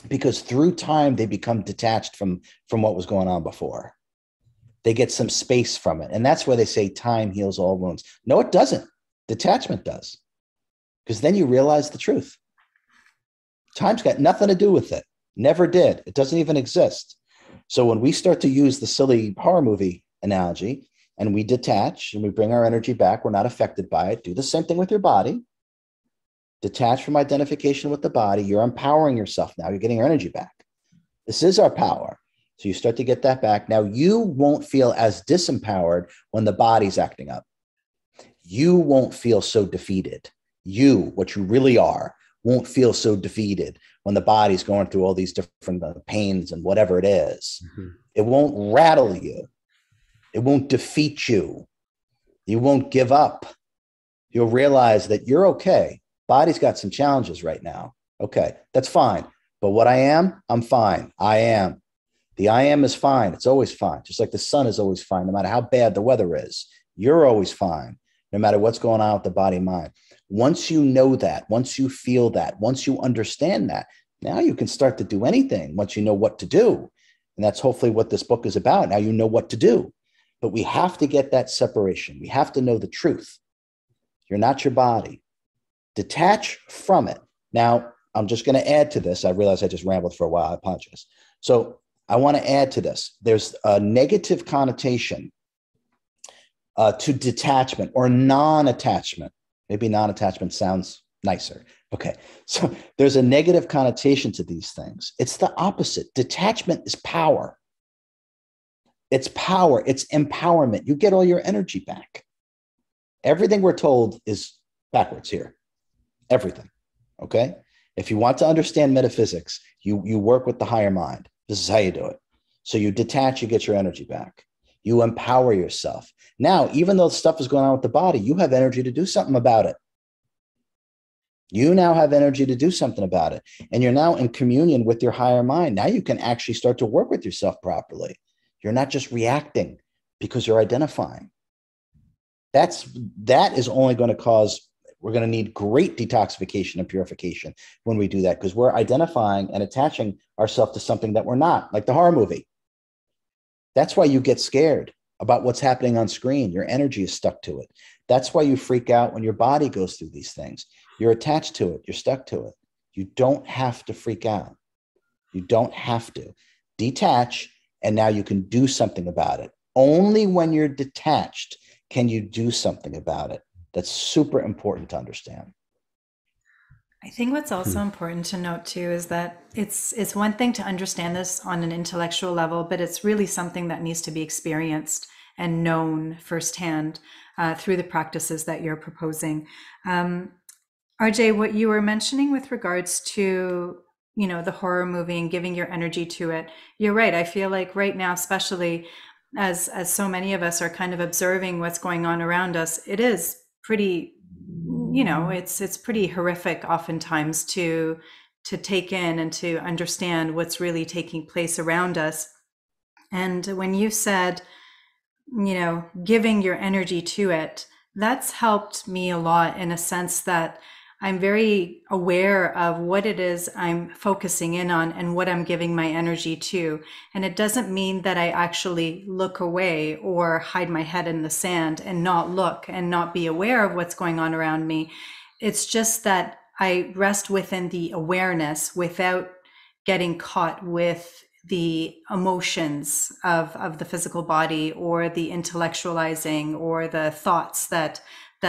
because through time, they become detached from what was going on before. They get some space from it. And that's why they say time heals all wounds. No, it doesn't. Detachment does. Because then you realize the truth. Time's got nothing to do with it. Never did. It doesn't even exist. So when we start to use the silly horror movie analogy and we detach and we bring our energy back, we're not affected by it. Do the same thing with your body. Detach from identification with the body. You're empowering yourself now. You're getting your energy back. This is our power. So you start to get that back. Now you won't feel as disempowered when the body's acting up. You won't feel so defeated. You, what you really are, won't feel so defeated when the body's going through all these different pains and whatever it is. Mm-hmm. It won't rattle you. It won't defeat you. You won't give up. You'll realize that you're okay. Body's got some challenges right now. Okay, that's fine. But what I am, I'm fine. I am. The I am is fine. It's always fine. Just like the sun is always fine, no matter how bad the weather is. You're always fine, no matter what's going on with the body and mind. Once you know that, once you feel that, once you understand that, now you can start to do anything once you know what to do. And that's hopefully what this book is about. Now you know what to do. But we have to get that separation. We have to know the truth. You're not your body. Detach from it. Now, I'm just going to add to this. I realize I just rambled for a while. I apologize. So I want to add to this. There's a negative connotation to detachment or non-attachment. Maybe non-attachment sounds nicer. Okay. So there's a negative connotation to these things. It's the opposite. Detachment is power. It's power. It's empowerment. You get all your energy back. Everything we're told is backwards here. Everything. Okay. If you want to understand metaphysics, you work with the higher mind. This is how you do it. So you detach, you get your energy back. You empower yourself. Now, even though stuff is going on with the body, you have energy to do something about it. You now have energy to do something about it. And you're now in communion with your higher mind. Now you can actually start to work with yourself properly. You're not just reacting because you're identifying. That is only going to cause, we're going to need great detoxification and purification when we do that, because we're identifying and attaching ourselves to something that we're not, like the horror movie. That's why you get scared about what's happening on screen. Your energy is stuck to it. That's why you freak out when your body goes through these things. You're attached to it. You're stuck to it. You don't have to freak out. You don't have to. Detach, and now you can do something about it. Only when you're detached can you do something about it. That's super important to understand.
I think what's also important to note too is that it's one thing to understand this on an intellectual level, but it's really something that needs to be experienced and known firsthand through the practices that you're proposing. RJ, what you were mentioning with regards to, the horror movie and giving your energy to it, you're right. I feel like right now, especially as so many of us are kind of observing what's going on around us, it is pretty, it's pretty horrific oftentimes to take in and to understand what's really taking place around us. And when you said, giving your energy to it, that's helped me a lot in a sense that I'm very aware of what it is I'm focusing in on and what I'm giving my energy to. And it doesn't mean that I actually look away or hide my head in the sand and not look and not be aware of what's going on around me. It's just that I rest within the awareness without getting caught with the emotions of the physical body or the intellectualizing or the thoughts that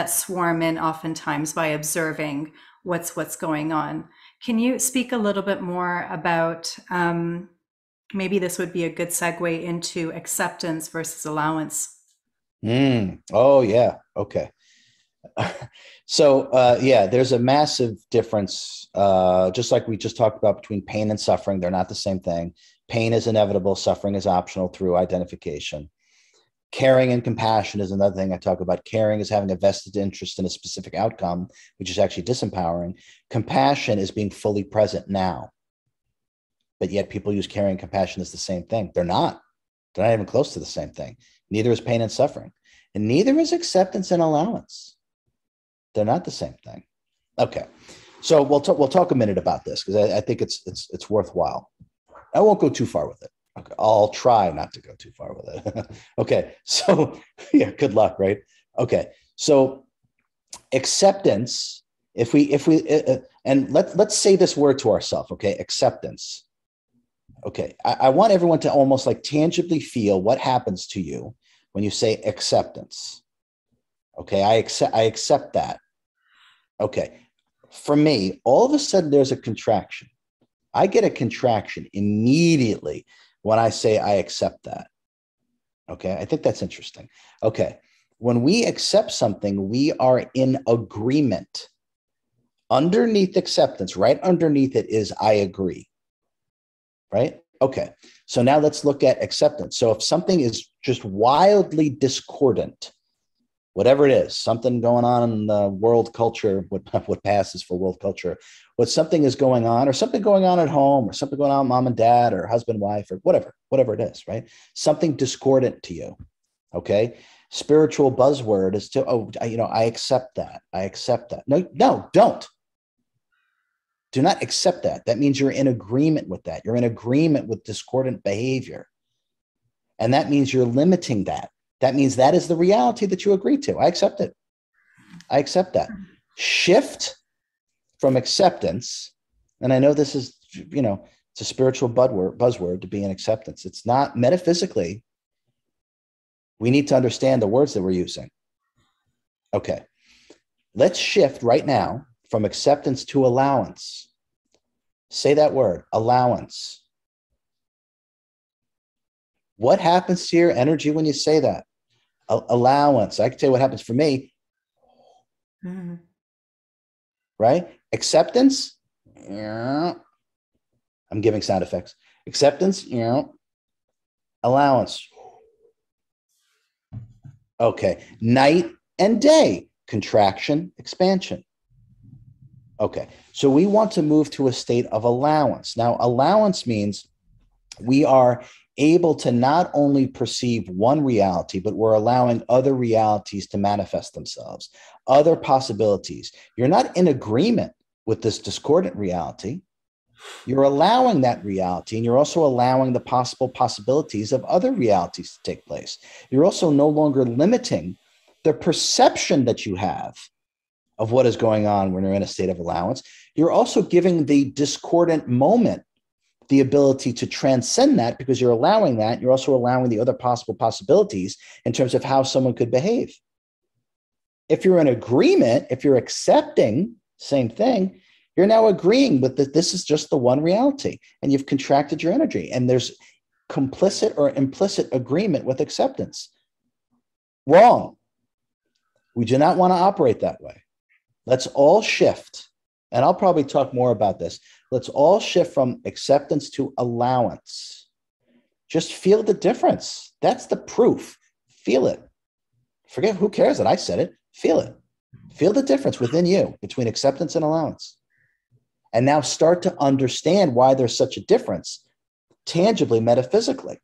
swarm in oftentimes by observing what's going on. Can you speak a little bit more about, maybe this would be a good segue into acceptance versus allowance?
Oh, yeah. Okay. So, there's a massive difference, just like we just talked about, between pain and suffering. They're not the same thing. Pain is inevitable. Suffering is optional through identification. Caring and compassion is another thing I talk about. Caring is having a vested interest in a specific outcome, which is actually disempowering. Compassion is being fully present now. But yet people use caring and compassion as the same thing. They're not. They're not even close to the same thing. Neither is pain and suffering. And neither is acceptance and allowance. They're not the same thing. Okay. So we'll talk a minute about this because I think it's worthwhile. I won't go too far with it. Okay. I'll try not to go too far with it. Okay. So yeah, good luck, right? Okay. So acceptance, if we and let's say this word to ourselves, okay? Acceptance. Okay. I want everyone to almost like tangibly feel what happens to you when you say acceptance. Okay. I accept that. Okay. For me, all of a sudden there's a contraction. I get a contraction immediately when I say I accept that. Okay. I think that's interesting. Okay. When we accept something, we are in agreement. Underneath acceptance, right underneath it is I agree. Right? Okay. So now let's look at acceptance. So if something is just wildly discordant, whatever it is, something going on in the world culture, what passes for world culture, what something is going on, or something going on at home, or something going on with mom and dad, or husband, wife, or whatever it is, right? Something discordant to you. Okay. Spiritual buzzword is to, I accept that. I accept that. No, don't. Do not accept that. That means you're in agreement with that. You're in agreement with discordant behavior. And that means you're limiting that. That means that is the reality that you agree to. I accept it. I accept that. Shift from acceptance. And I know this is, it's a spiritual buzzword to be in acceptance. It's not metaphysically. We need to understand the words that we're using. Okay. Let's shift right now from acceptance to allowance. Say that word, allowance. What happens to your energy when you say that? Allowance. I can tell you what happens for me. Mm-hmm. Right? Acceptance. Yeah. I'm giving sound effects. Acceptance. Yeah. Allowance. Okay. Night and day. Contraction, expansion. Okay. So we want to move to a state of allowance. Now, allowance means we are able to not only perceive one reality, but we're allowing other realities to manifest themselves, other possibilities. You're not in agreement with this discordant reality. You're allowing that reality, and you're also allowing the possibilities of other realities to take place. You're also no longer limiting the perception that you have of what is going on when you're in a state of allowance. You're also giving the discordant moment the ability to transcend that, because you're allowing that. You're also allowing the other possible possibilities in terms of how someone could behave. If you're in agreement, if you're accepting, same thing, you're now agreeing with that this is just the one reality, and you've contracted your energy, and there's complicit or implicit agreement with acceptance. Wrong. We do not want to operate that way. Let's all shift, and I'll probably talk more about this. Let's all shift from acceptance to allowance. Just feel the difference. That's the proof. Feel it. Forget who cares that I said it. Feel it. Feel the difference within you between acceptance and allowance. And now start to understand why there's such a difference tangibly, metaphysically.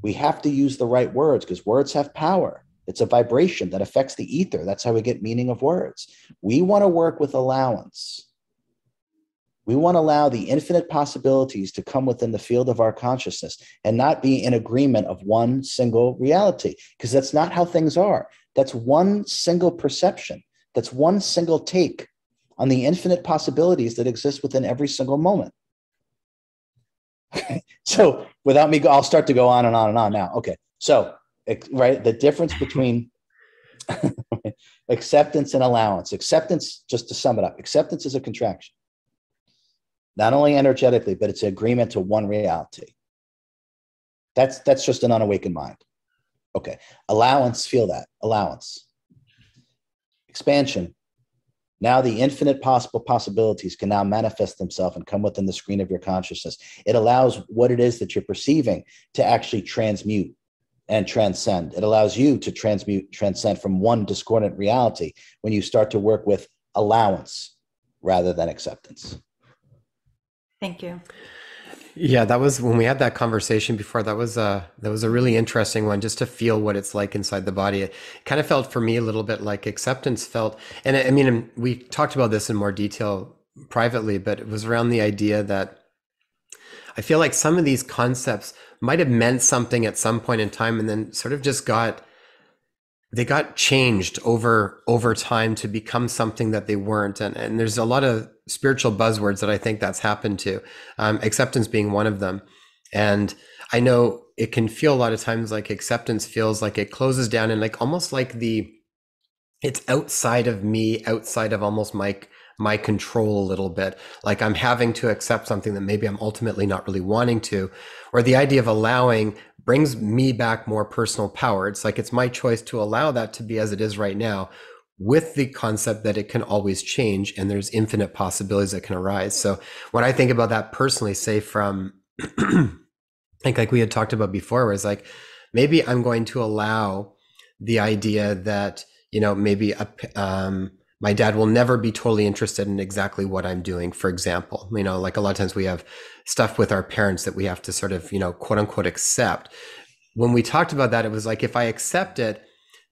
We have to use the right words because words have power. It's a vibration that affects the ether. That's how we get meaning of words. We want to work with allowance. We want to allow the infinite possibilities to come within the field of our consciousness and not be in agreement of one single reality, because that's not how things are. That's one single perception. That's one single take on the infinite possibilities that exist within every single moment. So without me, I'll start to go on and on and on now. Okay. So, right, the difference between acceptance and allowance. Acceptance, just to sum it up, acceptance is a contraction. Not only energetically, but it's an agreement to one reality. That's just an unawakened mind. Okay. Allowance, feel that. Allowance. Expansion. Now the infinite possible possibilities can now manifest themselves and come within the screen of your consciousness. It allows what it is that you're perceiving to actually transmute and transcend. It allows you to transcend from one discordant reality when you start to work with allowance rather than acceptance.
Thank you.
Yeah, that was when we had that conversation before. That was a really interesting one, just to feel what it's like inside the body. It kind of felt for me a little bit like acceptance felt, and I mean, we talked about this in more detail privately, but it was around the idea that I feel like some of these concepts might have meant something at some point in time, and then sort of just got changed over time to become something that they weren't. And there's a lot of spiritual buzzwords that I think that's happened to, acceptance being one of them. And I know it can feel a lot of times like acceptance feels like it closes down and like almost like it's outside of me, outside of almost my control a little bit. Like I'm having to accept something that maybe I'm ultimately not really wanting to, or the idea of allowing brings me back more personal power. It's like, it's my choice to allow that to be as it is right now, with the concept that it can always change and there's infinite possibilities that can arise. So when I think about that personally, say from, I think like we had talked about before, where it's like, maybe I'm going to allow the idea that, maybe my dad will never be totally interested in exactly what I'm doing, for example. Like a lot of times we have stuff with our parents that we have to sort of, quote unquote, accept. When we talked about that, it was like, if I accept it,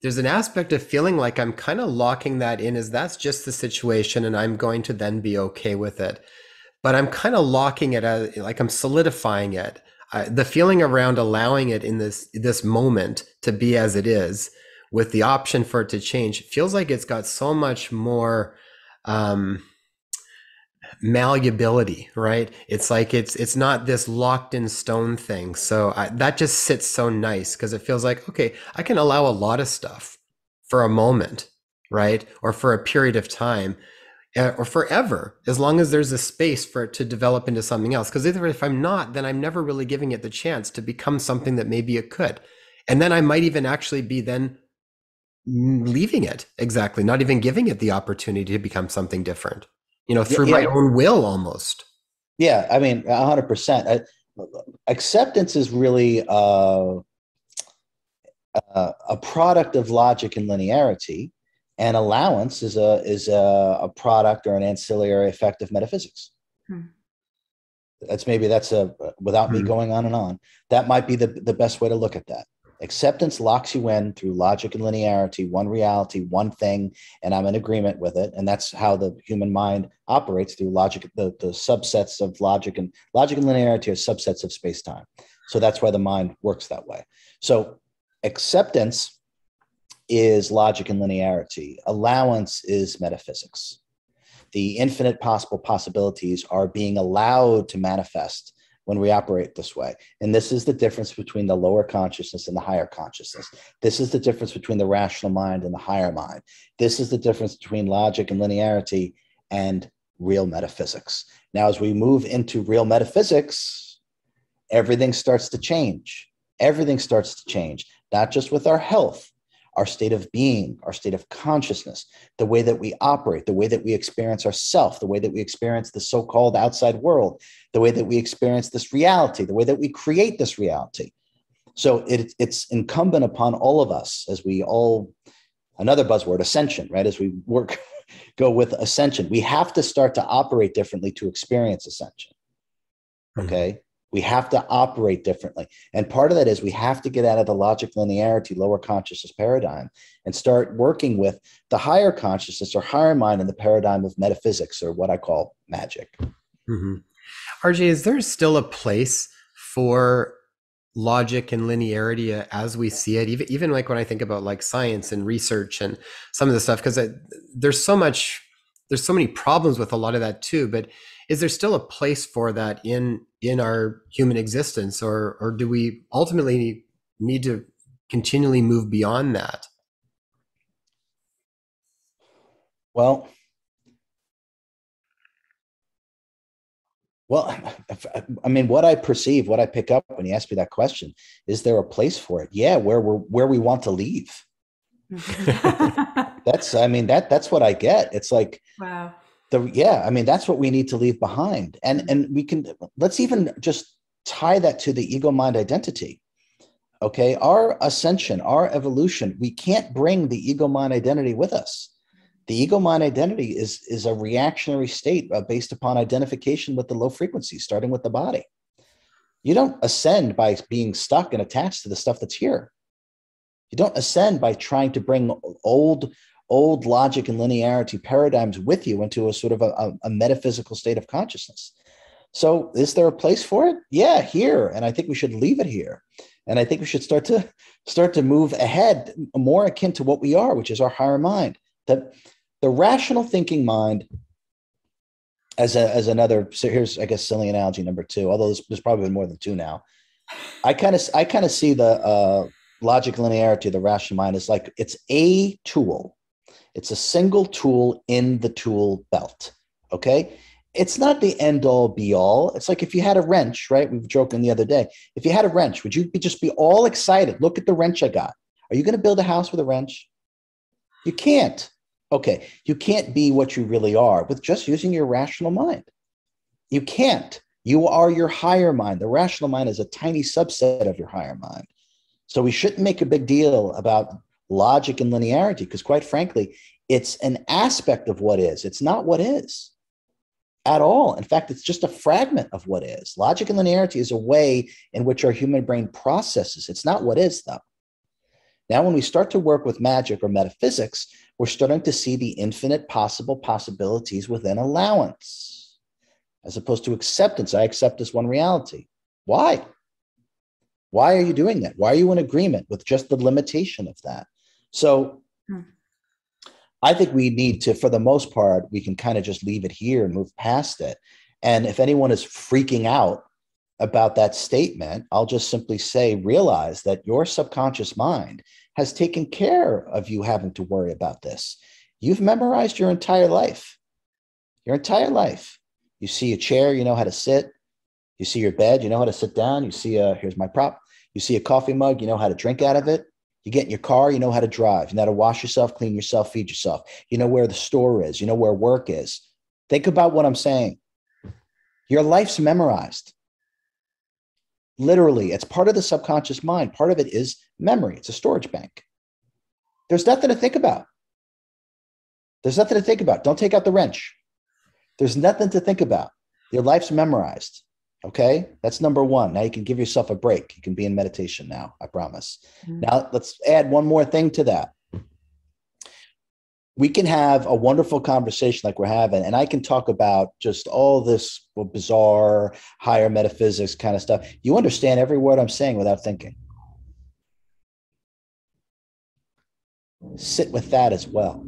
there's an aspect of feeling like I'm kind of locking that in as that's just the situation and I'm going to then be okay with it. But I'm kind of locking it as like I'm solidifying it. The feeling around allowing it in this moment to be as it is, with the option for it to change, feels like it's got so much more malleability, right? It's like it's not this locked in stone thing. So that just sits so nice, because it feels like, okay, I can allow a lot of stuff for a moment, right? Or for a period of time, or forever, as long as there's a space for it to develop into something else. Because if I'm not, then I'm never really giving it the chance to become something that maybe it could. And then I might even actually be then leaving it, exactly, not even giving it the opportunity to become something different, through my own will almost.
Yeah, I mean, 100%. Acceptance is really a product of logic and linearity, and allowance is a product or an ancillary effect of metaphysics. That's without me going on and on, that might be the best way to look at that. Acceptance locks you in through logic and linearity, one reality, one thing, and I'm in agreement with it. And that's how the human mind operates, through logic. The subsets of logic and linearity are subsets of space-time. So that's why the mind works that way. So acceptance is logic and linearity. Allowance is metaphysics. The infinite possibilities are being allowed to manifest when we operate this way. And this is the difference between the lower consciousness and the higher consciousness. This is the difference between the rational mind and the higher mind. This is the difference between logic and linearity and real metaphysics. Now, as we move into real metaphysics, everything starts to change. Everything starts to change, not just with our health, our state of being, our state of consciousness, the way that we operate, the way that we experience ourself, the way that we experience the so-called outside world, the way that we experience this reality, the way that we create this reality. So it's incumbent upon all of us, as we all, another buzzword, ascension, right? As we go with ascension, we have to start to operate differently to experience ascension. Okay. We have to operate differently. And part of that is we have to get out of the logic linearity, lower consciousness paradigm, and start working with the higher consciousness or higher mind in the paradigm of metaphysics, or what I call magic.
RJ, is there still a place for logic and linearity as we see it? Even like when I think about like science and research and some of the stuff, because there's so many problems with a lot of that too, but is there still a place for that in our human existence, or do we ultimately need to continually move beyond that?
Well, I mean, what I perceive, what I pick up when you ask me that question, is there a place for it? Yeah, where we want to leave. That's what I get. It's like,
wow.
That's what we need to leave behind. And we can, let's even just tie that to the ego mind identity. Okay. Our ascension, our evolution, we can't bring the ego mind identity with us. The ego mind identity is a reactionary state based upon identification with the low frequency, starting with the body. You don't ascend by being stuck and attached to the stuff that's here. You don't ascend by trying to bring old logic and linearity paradigms with you into a sort of a metaphysical state of consciousness. So is there a place for it? Yeah, here. And I think we should leave it here. And I think we should start to move ahead more akin to what we are, which is our higher mind. The rational thinking mind, as another, so here's, I guess, silly analogy number 2, although there's probably been more than 2 now. I kind of see the logic linearity of the rational mind is like it's a tool. It's a single tool in the tool belt. Okay. It's not the end all be all. It's like if you had a wrench, right? We were joking the other day. If you had a wrench, would you just be all excited? Look at the wrench I got. Are you going to build a house with a wrench? You can't. Okay. You can't be what you really are with just using your rational mind. You can't. You are your higher mind. The rational mind is a tiny subset of your higher mind. So we shouldn't make a big deal about logic and linearity because, quite frankly, it's an aspect of what is. It's not what is at all. In fact, it's just a fragment of what is. Logic and linearity is a way in which our human brain processes. It's not what is, though. Now, when we start to work with magic or metaphysics, we're starting to see the infinite possible possibilities within allowance, as opposed to acceptance. I accept this one reality. Why? Why are you doing that? Why are you in agreement with just the limitation of that? So I think we need to, for the most part, we can kind of just leave it here and move past it. And if anyone is freaking out about that statement, I'll just simply say, realize that your subconscious mind has taken care of you having to worry about this. You've memorized your entire life. Your entire life. You see a chair, you know how to sit. You see your bed, you know how to sit down. You see here's my prop. You see a coffee mug, you know how to drink out of it. You get in your car, you know how to drive. You know how to wash yourself, clean yourself, feed yourself. You know where the store is. You know where work is. Think about what I'm saying. Your life's memorized. Literally, it's part of the subconscious mind. Part of it is memory. It's a storage bank. There's nothing to think about. There's nothing to think about. Don't take out the wrench. There's nothing to think about. Your life's memorized. Okay, that's number 1. Now you can give yourself a break. You can be in meditation now, I promise. Now let's add one more thing to that. We can have a wonderful conversation like we're having, and I can talk about just all this bizarre higher metaphysics kind of stuff. You understand every word I'm saying without thinking. Sit with that as well.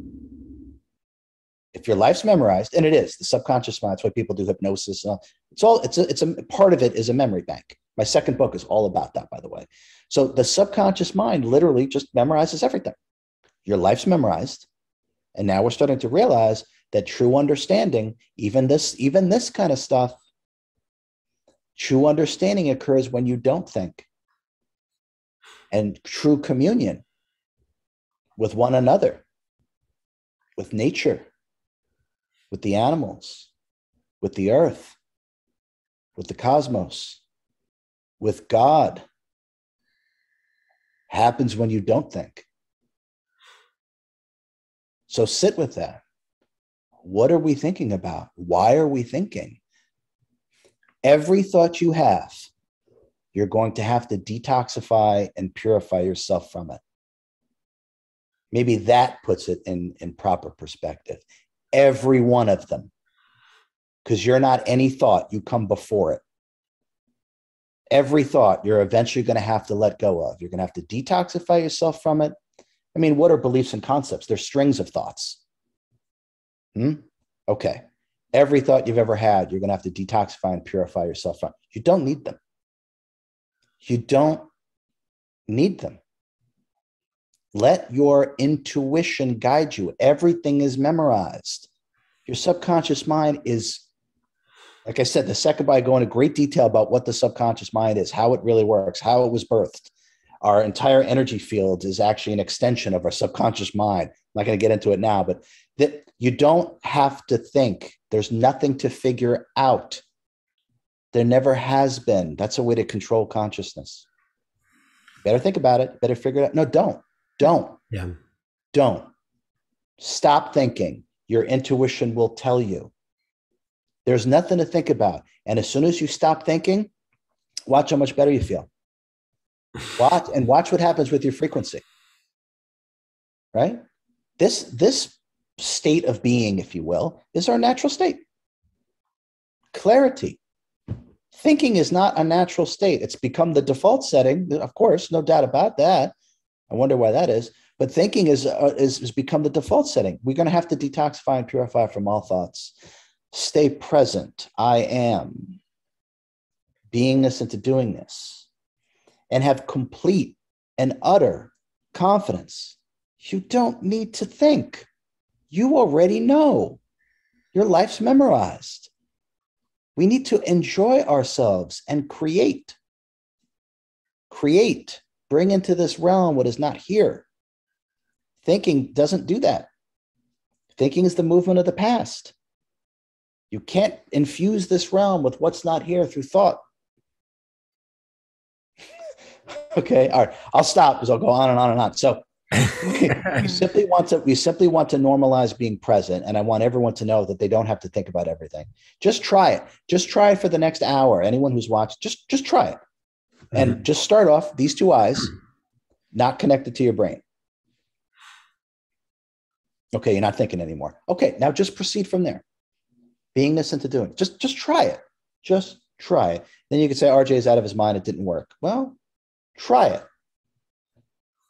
If your life's memorized, and it is, the subconscious mind, that's why people do hypnosis. It's a part of it is a memory bank. My second book is all about that, by the way. So the subconscious mind literally just memorizes everything. Your life's memorized. And now we're starting to realize that true understanding, even this kind of stuff, true understanding occurs when you don't think. And true communion with one another, with nature, with the animals, with the earth, with the cosmos, with God, happens when you don't think. So sit with that. What are we thinking about? Why are we thinking? Every thought you have, you're going to have to detoxify and purify yourself from it. Maybe that puts it in proper perspective. Every one of them. Because you're not any thought, you come before it. Every thought you're eventually going to have to let go of. You're going to have to detoxify yourself from it. I mean, what are beliefs and concepts? They're strings of thoughts. Okay. Every thought you've ever had, you're going to have to detoxify and purify yourself from. You don't need them. You don't need them. Let your intuition guide you. Everything is memorized. Your subconscious mind is, like I said, the second I go into great detail about what the subconscious mind is, how it really works, how it was birthed. Our entire energy field is actually an extension of our subconscious mind. I'm not going to get into it now, but that you don't have to think. There's nothing to figure out. There never has been. That's a way to control consciousness. Better think about it. Better figure it out. No, don't.
Yeah.
Don't. Stop thinking. Your intuition will tell you. There's nothing to think about. And as soon as you stop thinking, watch how much better you feel. Watch what happens with your frequency. Right? This state of being, if you will, is our natural state. Clarity. Thinking is not a natural state. It's become the default setting. Of course, no doubt about that. I wonder why that is. But thinking is become the default setting. We're going to have to detoxify and purify from all thoughts. Stay present. I am. Beingness into doingness. And have complete and utter confidence. You don't need to think. You already know. Your life's memorized. We need to enjoy ourselves and create. Create. Bring into this realm what is not here. Thinking doesn't do that. Thinking is the movement of the past. You can't infuse this realm with what's not here through thought. Okay, all right. I'll stop because I'll go on and on and on. So we simply want to normalize being present, and I want everyone to know that they don't have to think about everything. Just try it. Just try it for the next hour. Anyone who's watched, just try it. And just start off these two eyes, not connected to your brain. Okay, you're not thinking anymore. Okay, now just proceed from there. Beingness into doing. Just try it. Just try it. Then you could say RJ is out of his mind. It didn't work. Well, try it.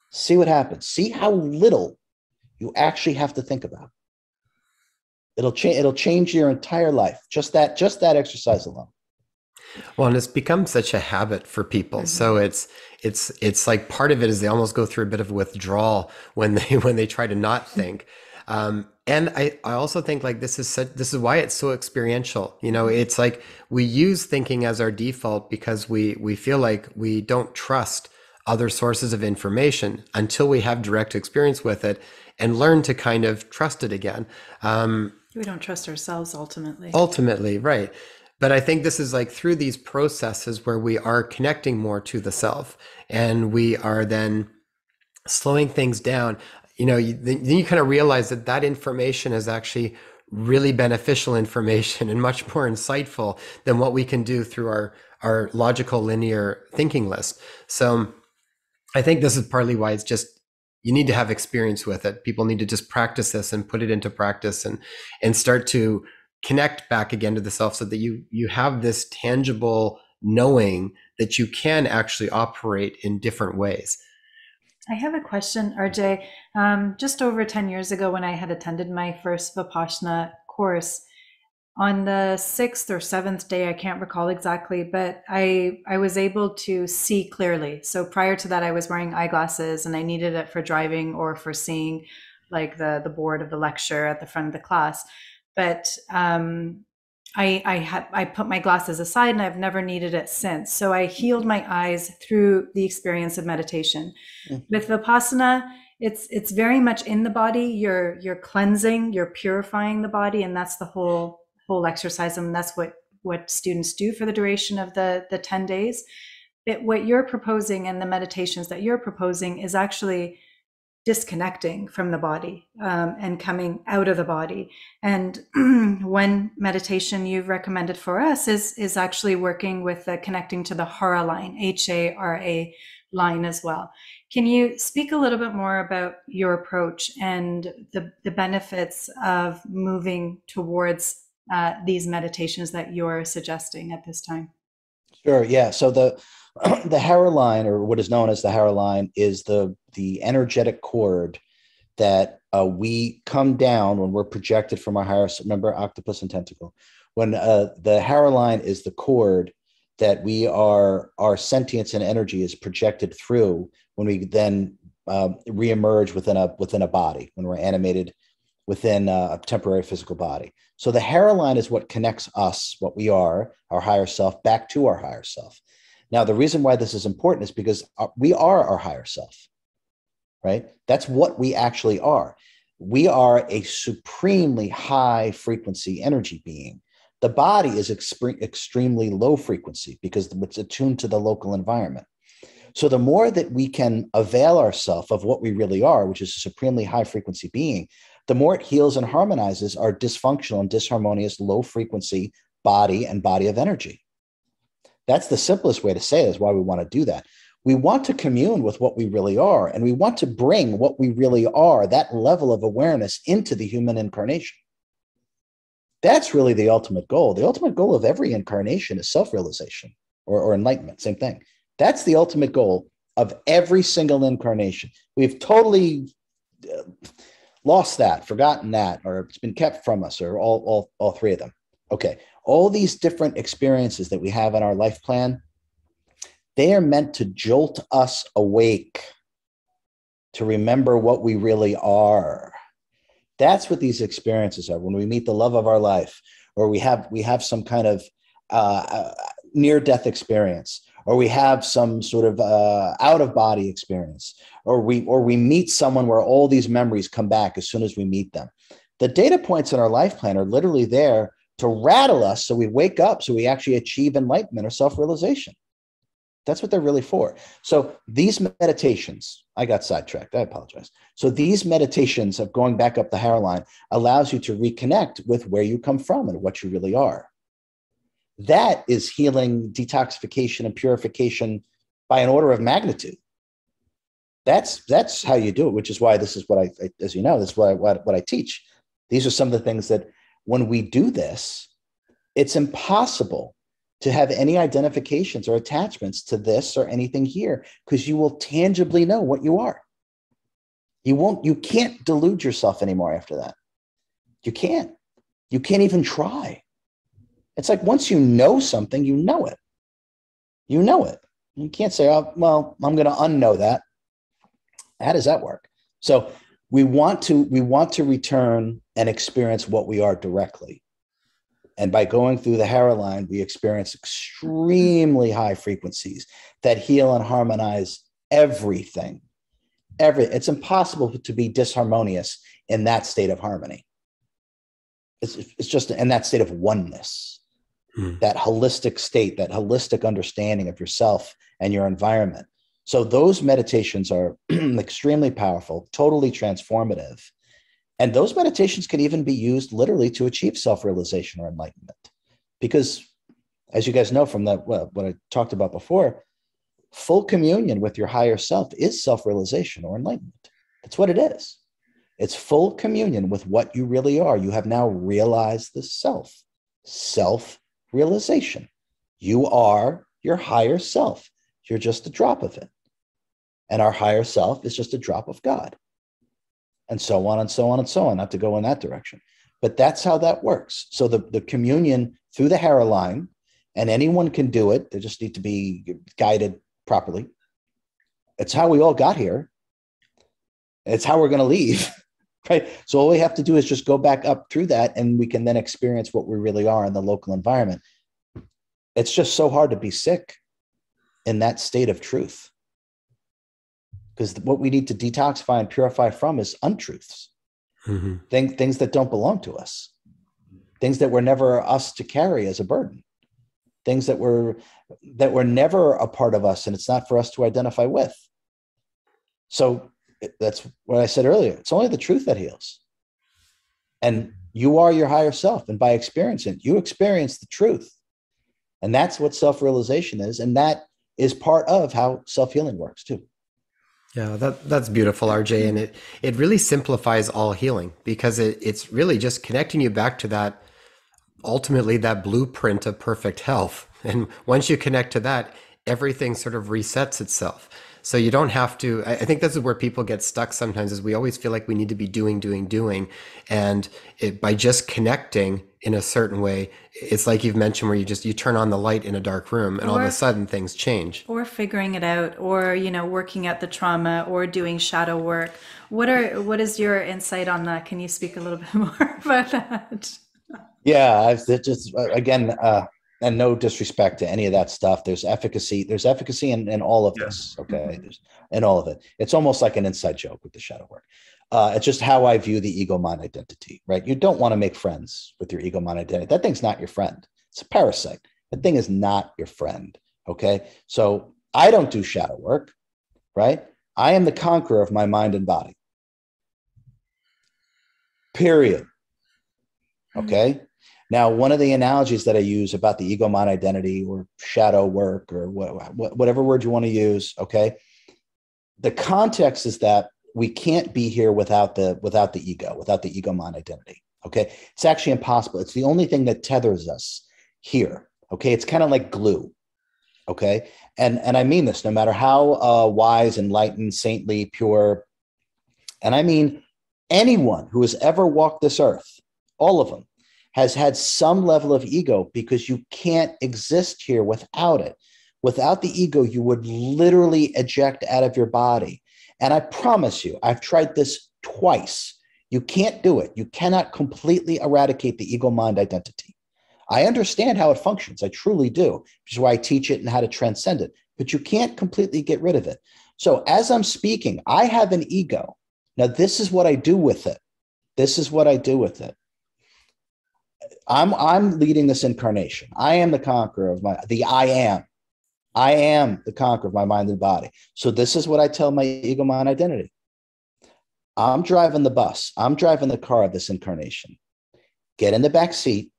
See what happens. See how little you actually have to think about. It'll change your entire life. Just that exercise alone.
Well, and it's become such a habit for people. So it's like part of it is they almost go through a bit of withdrawal when they try to not think. And I also think like this is why it's so experiential. You know, it's like we use thinking as our default because we feel like we don't trust other sources of information until we have direct experience with it and learn to kind of trust it again.
We don't trust ourselves ultimately.
Ultimately, right. But I think this is like through these processes where we are connecting more to the self and we are then slowing things down. You know, then you kind of realize that information is actually really beneficial information and much more insightful than what we can do through our logical linear thinking list. So I think this is partly why it's just, you need to have experience with it. People need to just practice this and put it into practice and start to connect back again to the self so that you have this tangible knowing that you can actually operate in different ways.
I have a question, RJ. Just over 10 years ago, when I had attended my first Vipassana course, on the 6th or 7th day, I can't recall exactly, but I was able to see clearly. So prior to that, I was wearing eyeglasses and I needed it for driving or for seeing like the board of the lecture at the front of the class. But I put my glasses aside and I've never needed it since. So I healed my eyes through the experience of meditation. Mm-hmm. With Vipassana, it's very much in the body. You're cleansing, you're purifying the body, and that's the whole exercise. And that's what students do for the duration of the 10 days. But what you're proposing and the meditations that you're proposing is actually disconnecting from the body and coming out of the body. And one meditation you've recommended for us is actually working with connecting to the Hara line, HARA line as well. Can you speak a little bit more about your approach and the benefits of moving towards these meditations that you're suggesting at this time?
Sure. Yeah. So the Hara line, or what is known as the Hara line, is the energetic cord that we come down when we're projected from our higher. Remember, octopus and tentacle. When the Hara line is the cord that our sentience and energy is projected through when we then reemerge within a body, when we're animated within a temporary physical body. So the Hara line is what connects us, what we are, our higher self, back to our higher self. Now, the reason why this is important is because we are our higher self, right? That's what we actually are. We are a supremely high frequency energy being. The body is extremely low frequency because it's attuned to the local environment. So the more that we can avail ourselves of what we really are, which is a supremely high frequency being, the more it heals and harmonizes our dysfunctional and disharmonious low frequency body and body of energy. That's the simplest way to say it, is why we want to do that. We want to commune with what we really are, and we want to bring what we really are, that level of awareness, into the human incarnation. That's really the ultimate goal. The ultimate goal of every incarnation is self-realization or enlightenment, same thing. That's the ultimate goal of every single incarnation. We've totally lost that, forgotten that, or it's been kept from us, or all three of them. Okay, all these different experiences that we have in our life plan, they are meant to jolt us awake, to remember what we really are. That's what these experiences are. When we meet the love of our life, or we have some kind of near-death experience, or we have some sort of out-of-body experience, or we meet someone where all these memories come back as soon as we meet them. The data points in our life plan are literally there to rattle us so we wake up, so we actually achieve enlightenment or self-realization. That's what they're really for. So these meditations, I got sidetracked, I apologize. So these meditations of going back up the hairline allows you to reconnect with where you come from and what you really are. That is healing, detoxification, and purification by an order of magnitude. That's how you do it, which is why this is what I as you know, this is what I teach. These are some of the things that when we do this, it's impossible to have any identifications or attachments to this or anything here, because you will tangibly know what you are. You can't delude yourself anymore after that. You can't even try. It's like once you know something, you know it. You know it. You can't say, oh, well, I'm going to unknow that. How does that work? So we want to return and experience what we are directly. And by going through the hairline, we experience extremely high frequencies that heal and harmonize everything. It's impossible to be disharmonious in that state of harmony. It's just in that state of oneness, that holistic state, that holistic understanding of yourself and your environment. So those meditations are extremely powerful, totally transformative. And those meditations can even be used literally to achieve self-realization or enlightenment. Because as you guys know from what I talked about before, full communion with your higher self is self-realization or enlightenment. That's what it is. It's full communion with what you really are. You have now realized the self. Self-realization. You are your higher self. You're just a drop of it. And our higher self is just a drop of God. And so on and so on and so on, not to go in that direction. But that's how that works. So the communion through the hairline, and anyone can do it. They just need to be guided properly. It's how we all got here. It's how we're going to leave, right? So all we have to do is just go back up through that, and we can then experience what we really are in the local environment. It's just so hard to be sick in that state of truth. Because what we need to detoxify and purify from is untruths, things that don't belong to us, things that were never us to carry as a burden, things that were never a part of us, and it's not for us to identify with. So that's what I said earlier. It's only the truth that heals. And you are your higher self. And by experiencing it, you experience the truth. And that's what self-realization is. And that is part of how self-healing works too.
Yeah, that's beautiful, RJ. And it really simplifies all healing, because it's really just connecting you back to that, ultimately that blueprint of perfect health. And once you connect to that, everything sort of resets itself. So you don't have to, I think this is where people get stuck sometimes, is we always feel like we need to be doing. And by just connecting in a certain way, it's like you've mentioned, where you turn on the light in a dark room and all of a sudden things change.
Or figuring it out, or, working at the trauma, or doing shadow work. What is your insight on that? Can you speak a little bit more about that?
Yeah, again, and no disrespect to any of that stuff. There's efficacy in all of this. Okay. In all of it. It's almost like an inside joke with the shadow work. It's just how I view the ego mind identity, right? You don't want to make friends with your ego mind identity. That thing's not your friend. It's a parasite. That thing is not your friend. Okay. So I don't do shadow work, right? I am the conqueror of my mind and body. Period. Okay. Now, one of the analogies that I use about the ego mind identity or shadow work or whatever word you want to use, okay, the context is that we can't be here without the ego mind identity. Okay, it's actually impossible. It's the only thing that tethers us here. Okay, it's kind of like glue. Okay, and I mean this, no matter how wise, enlightened, saintly, pure, and I mean anyone who has ever walked this earth, all of them, has had some level of ego, because you can't exist here without it. Without the ego, you would literally eject out of your body. And I promise you, I've tried this twice. You can't do it. You cannot completely eradicate the ego mind identity. I understand how it functions. I truly do, which is why I teach it and how to transcend it. But you can't completely get rid of it. So as I'm speaking, I have an ego. Now, this is what I do with it. This is what I do with it. I'm leading this incarnation. I am the conqueror of I am. I am the conqueror of my mind and body. So this is what I tell my ego mind identity. I'm driving the bus. I'm driving the car of this incarnation. Get in the back seat.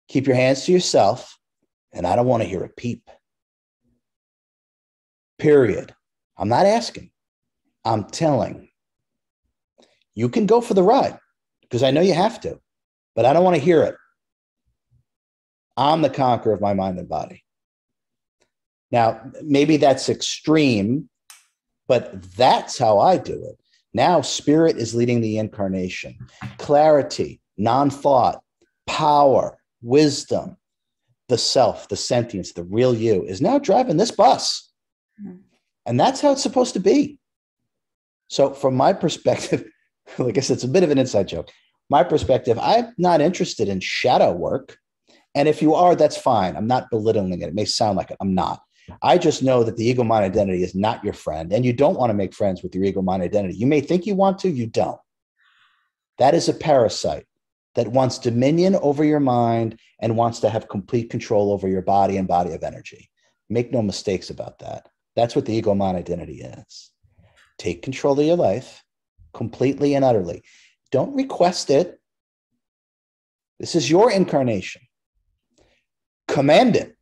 Keep your hands to yourself. And I don't want to hear a peep. Period. I'm not asking. I'm telling. You can go for the ride because I know you have to, but I don't want to hear it. I'm the conqueror of my mind and body. Now, maybe that's extreme, but that's how I do it. Now, spirit is leading the incarnation. Clarity, non-thought, power, wisdom, the self, the sentience, the real you is now driving this bus. And that's how it's supposed to be. So from my perspective, like I said, it's a bit of an inside joke. My perspective, I'm not interested in shadow work. And if you are, that's fine. I'm not belittling it. It may sound like it. I'm not. I just know that the ego mind identity is not your friend, and you don't want to make friends with your ego mind identity. You may think you want to, you don't. That is a parasite that wants dominion over your mind and wants to have complete control over your body and body of energy. Make no mistakes about that. That's what the ego mind identity is. Take control of your life completely and utterly. Don't request it. This is your incarnation. Command it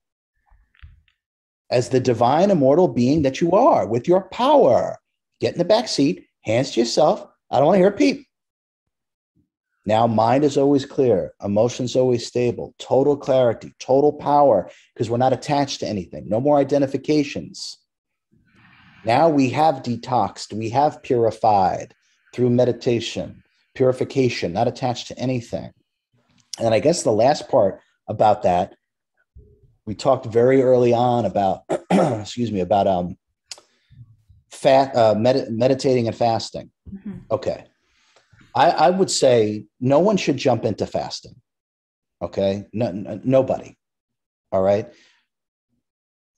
as the divine immortal being that you are with your power. Get in the back seat, hands to yourself. I don't want to hear a peep. Now, mind is always clear. Emotions always stable. Total clarity, total power, because we're not attached to anything. No more identifications. Now we have detoxed. We have purified through meditation, purification, not attached to anything. And I guess the last part about that, we talked very early on about, meditating and fasting. Mm-hmm. Okay. I would say no one should jump into fasting. Okay. Nobody. All right.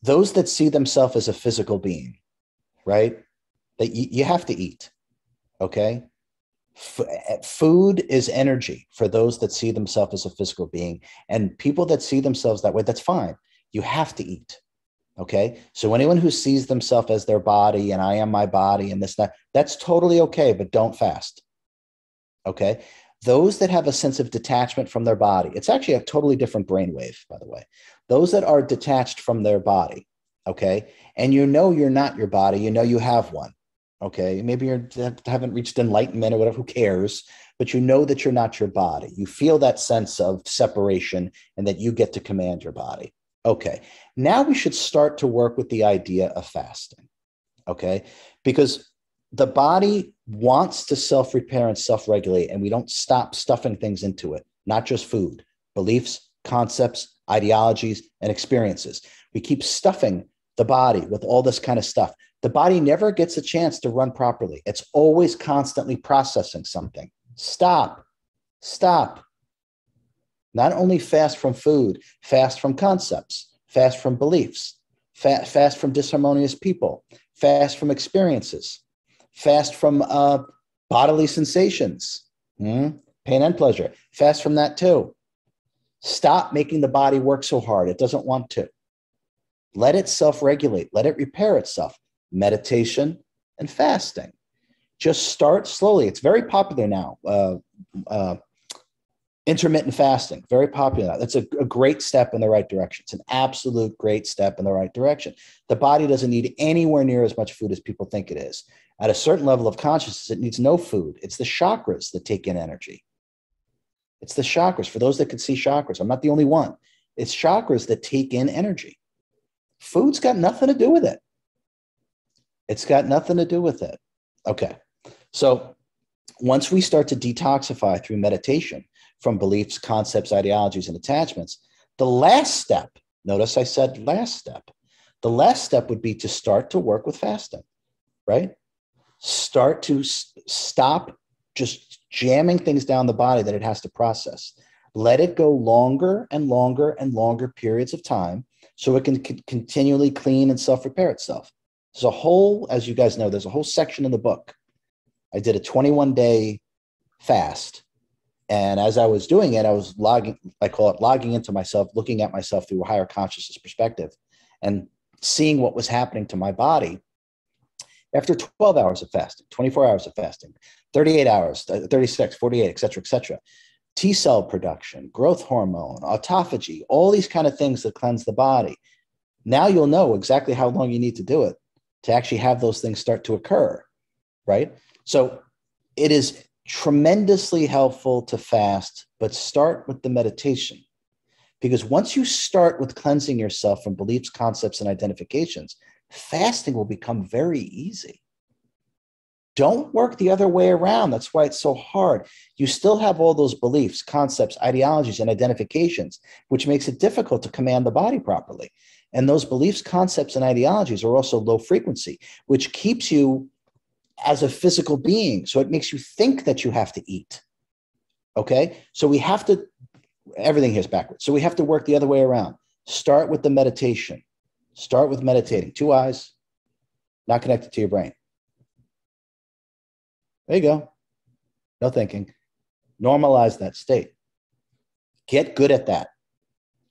Those that see themselves as a physical being, right? That you have to eat. Okay. Food is energy for those that see themselves as a physical being, and people that see themselves that way, that's fine. You have to eat. Okay. So anyone who sees themselves as their body and I am my body and this, that's totally okay, but don't fast. Okay. Those that have a sense of detachment from their body, it's actually a totally different brainwave, by the way. Those that are detached from their body. Okay. And you know, you're not your body, you know, you have one. Okay, maybe you haven't reached enlightenment or whatever, who cares? But you know that you're not your body. You feel that sense of separation and that you get to command your body. Okay, now we should start to work with the idea of fasting. Okay, because the body wants to self-repair and self-regulate, and we don't stop stuffing things into it, not just food, beliefs, concepts, ideologies, and experiences. We keep stuffing the body with all this kind of stuff. The body never gets a chance to run properly. It's always constantly processing something. Stop. Not only fast from food, fast from concepts, fast from beliefs, fast from disharmonious people, fast from experiences, fast from bodily sensations, pain and pleasure, fast from that too. Stop making the body work so hard. It doesn't want to. Let it self-regulate. Let it repair itself. Meditation and fasting. Just start slowly. It's very popular now. Intermittent fasting, very popular. That's a great step in the right direction. It's an absolute great step in the right direction. The body doesn't need anywhere near as much food as people think it is. At a certain level of consciousness, it needs no food. It's the chakras that take in energy. It's the chakras. For those that can see chakras, I'm not the only one. It's chakras that take in energy. Food's got nothing to do with it. It's got nothing to do with it. Okay. So once we start to detoxify through meditation from beliefs, concepts, ideologies, and attachments, the last step, notice I said last step, the last step would be to start to work with fasting, right? Start to stop just jamming things down the body that it has to process. Let it go longer and longer and longer periods of time so it can continually clean and self-repair itself. There's a whole, as you guys know, there's a whole section in the book. I did a 21-day fast. And as I was doing it, I was logging into myself, looking at myself through a higher consciousness perspective and seeing what was happening to my body after 12 hours of fasting, 24 hours of fasting, 38 hours, 36, 48, et cetera, et cetera. T cell production, growth hormone, autophagy, all these kind of things that cleanse the body. Now you'll know exactly how long you need to do it to actually have those things start to occur, right? So it is tremendously helpful to fast, but start with the meditation. Because once you start with cleansing yourself from beliefs, concepts, and identifications, fasting will become very easy. Don't work the other way around. That's why it's so hard. You still have all those beliefs, concepts, ideologies, and identifications, which makes it difficult to command the body properly. And those beliefs, concepts, and ideologies are also low frequency, which keeps you as a physical being. So it makes you think that you have to eat. Okay? So we have to, everything here is backwards. So we have to work the other way around. Start with the meditation. Start with meditating. 2 eyes, not connected to your brain. There you go. No thinking. Normalize that state. Get good at that.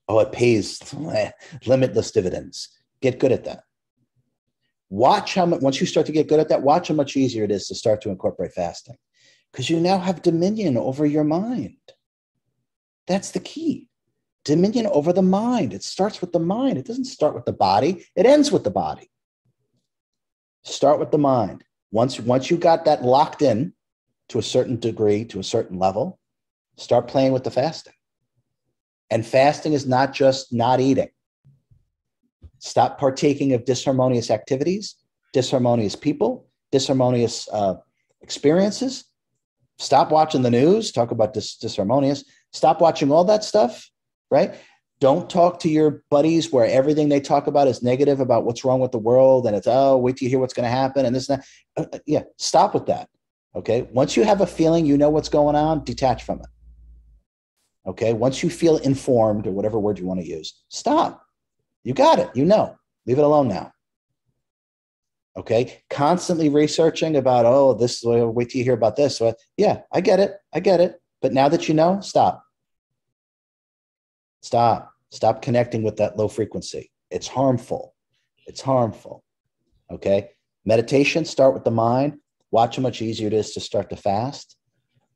Oh, it pays limitless dividends. Get good at that. Watch how much, once you start to get good at that, watch how much easier it is to start to incorporate fasting, because you now have dominion over your mind. That's the key. Dominion over the mind. It starts with the mind. It doesn't start with the body. It ends with the body. Start with the mind. Once you got that locked in to a certain degree, to a certain level, start playing with the fasting. And fasting is not just not eating. Stop partaking of disharmonious activities, disharmonious people, disharmonious experiences. Stop watching the news, talk about disharmonious. Stop watching all that stuff, right? Don't talk to your buddies where everything they talk about is negative about what's wrong with the world. And it's, oh, wait till you hear what's going to happen. And this and that. Yeah, stop with that. Okay. Once you have a feeling, you know what's going on, detach from it. Okay. Once you feel informed, or whatever word you want to use, stop. You got it. You know, leave it alone now. Okay. Constantly researching about, oh, this, wait till you hear about this. So, yeah, I get it. I get it. But now that you know, stop. Stop connecting with that low frequency. It's harmful. It's harmful. Okay. Meditation, start with the mind. Watch how much easier it is to start to fast.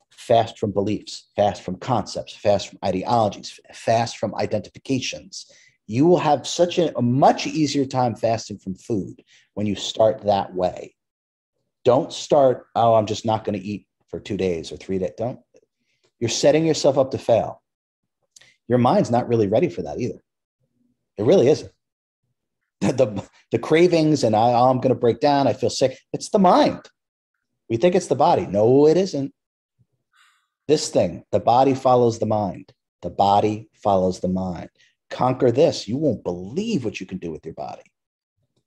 Fast from beliefs, fast from concepts, fast from ideologies, fast from identifications. You will have such a much easier time fasting from food when you start that way. Don't start, oh, I'm just not going to eat for 2 days or 3 days. Don't. You're setting yourself up to fail. Your mind's not really ready for that either. It really isn't. The cravings and I'm going to break down, I feel sick. It's the mind. We think it's the body. No, it isn't. This thing, the body follows the mind. The body follows the mind. Conquer this. You won't believe what you can do with your body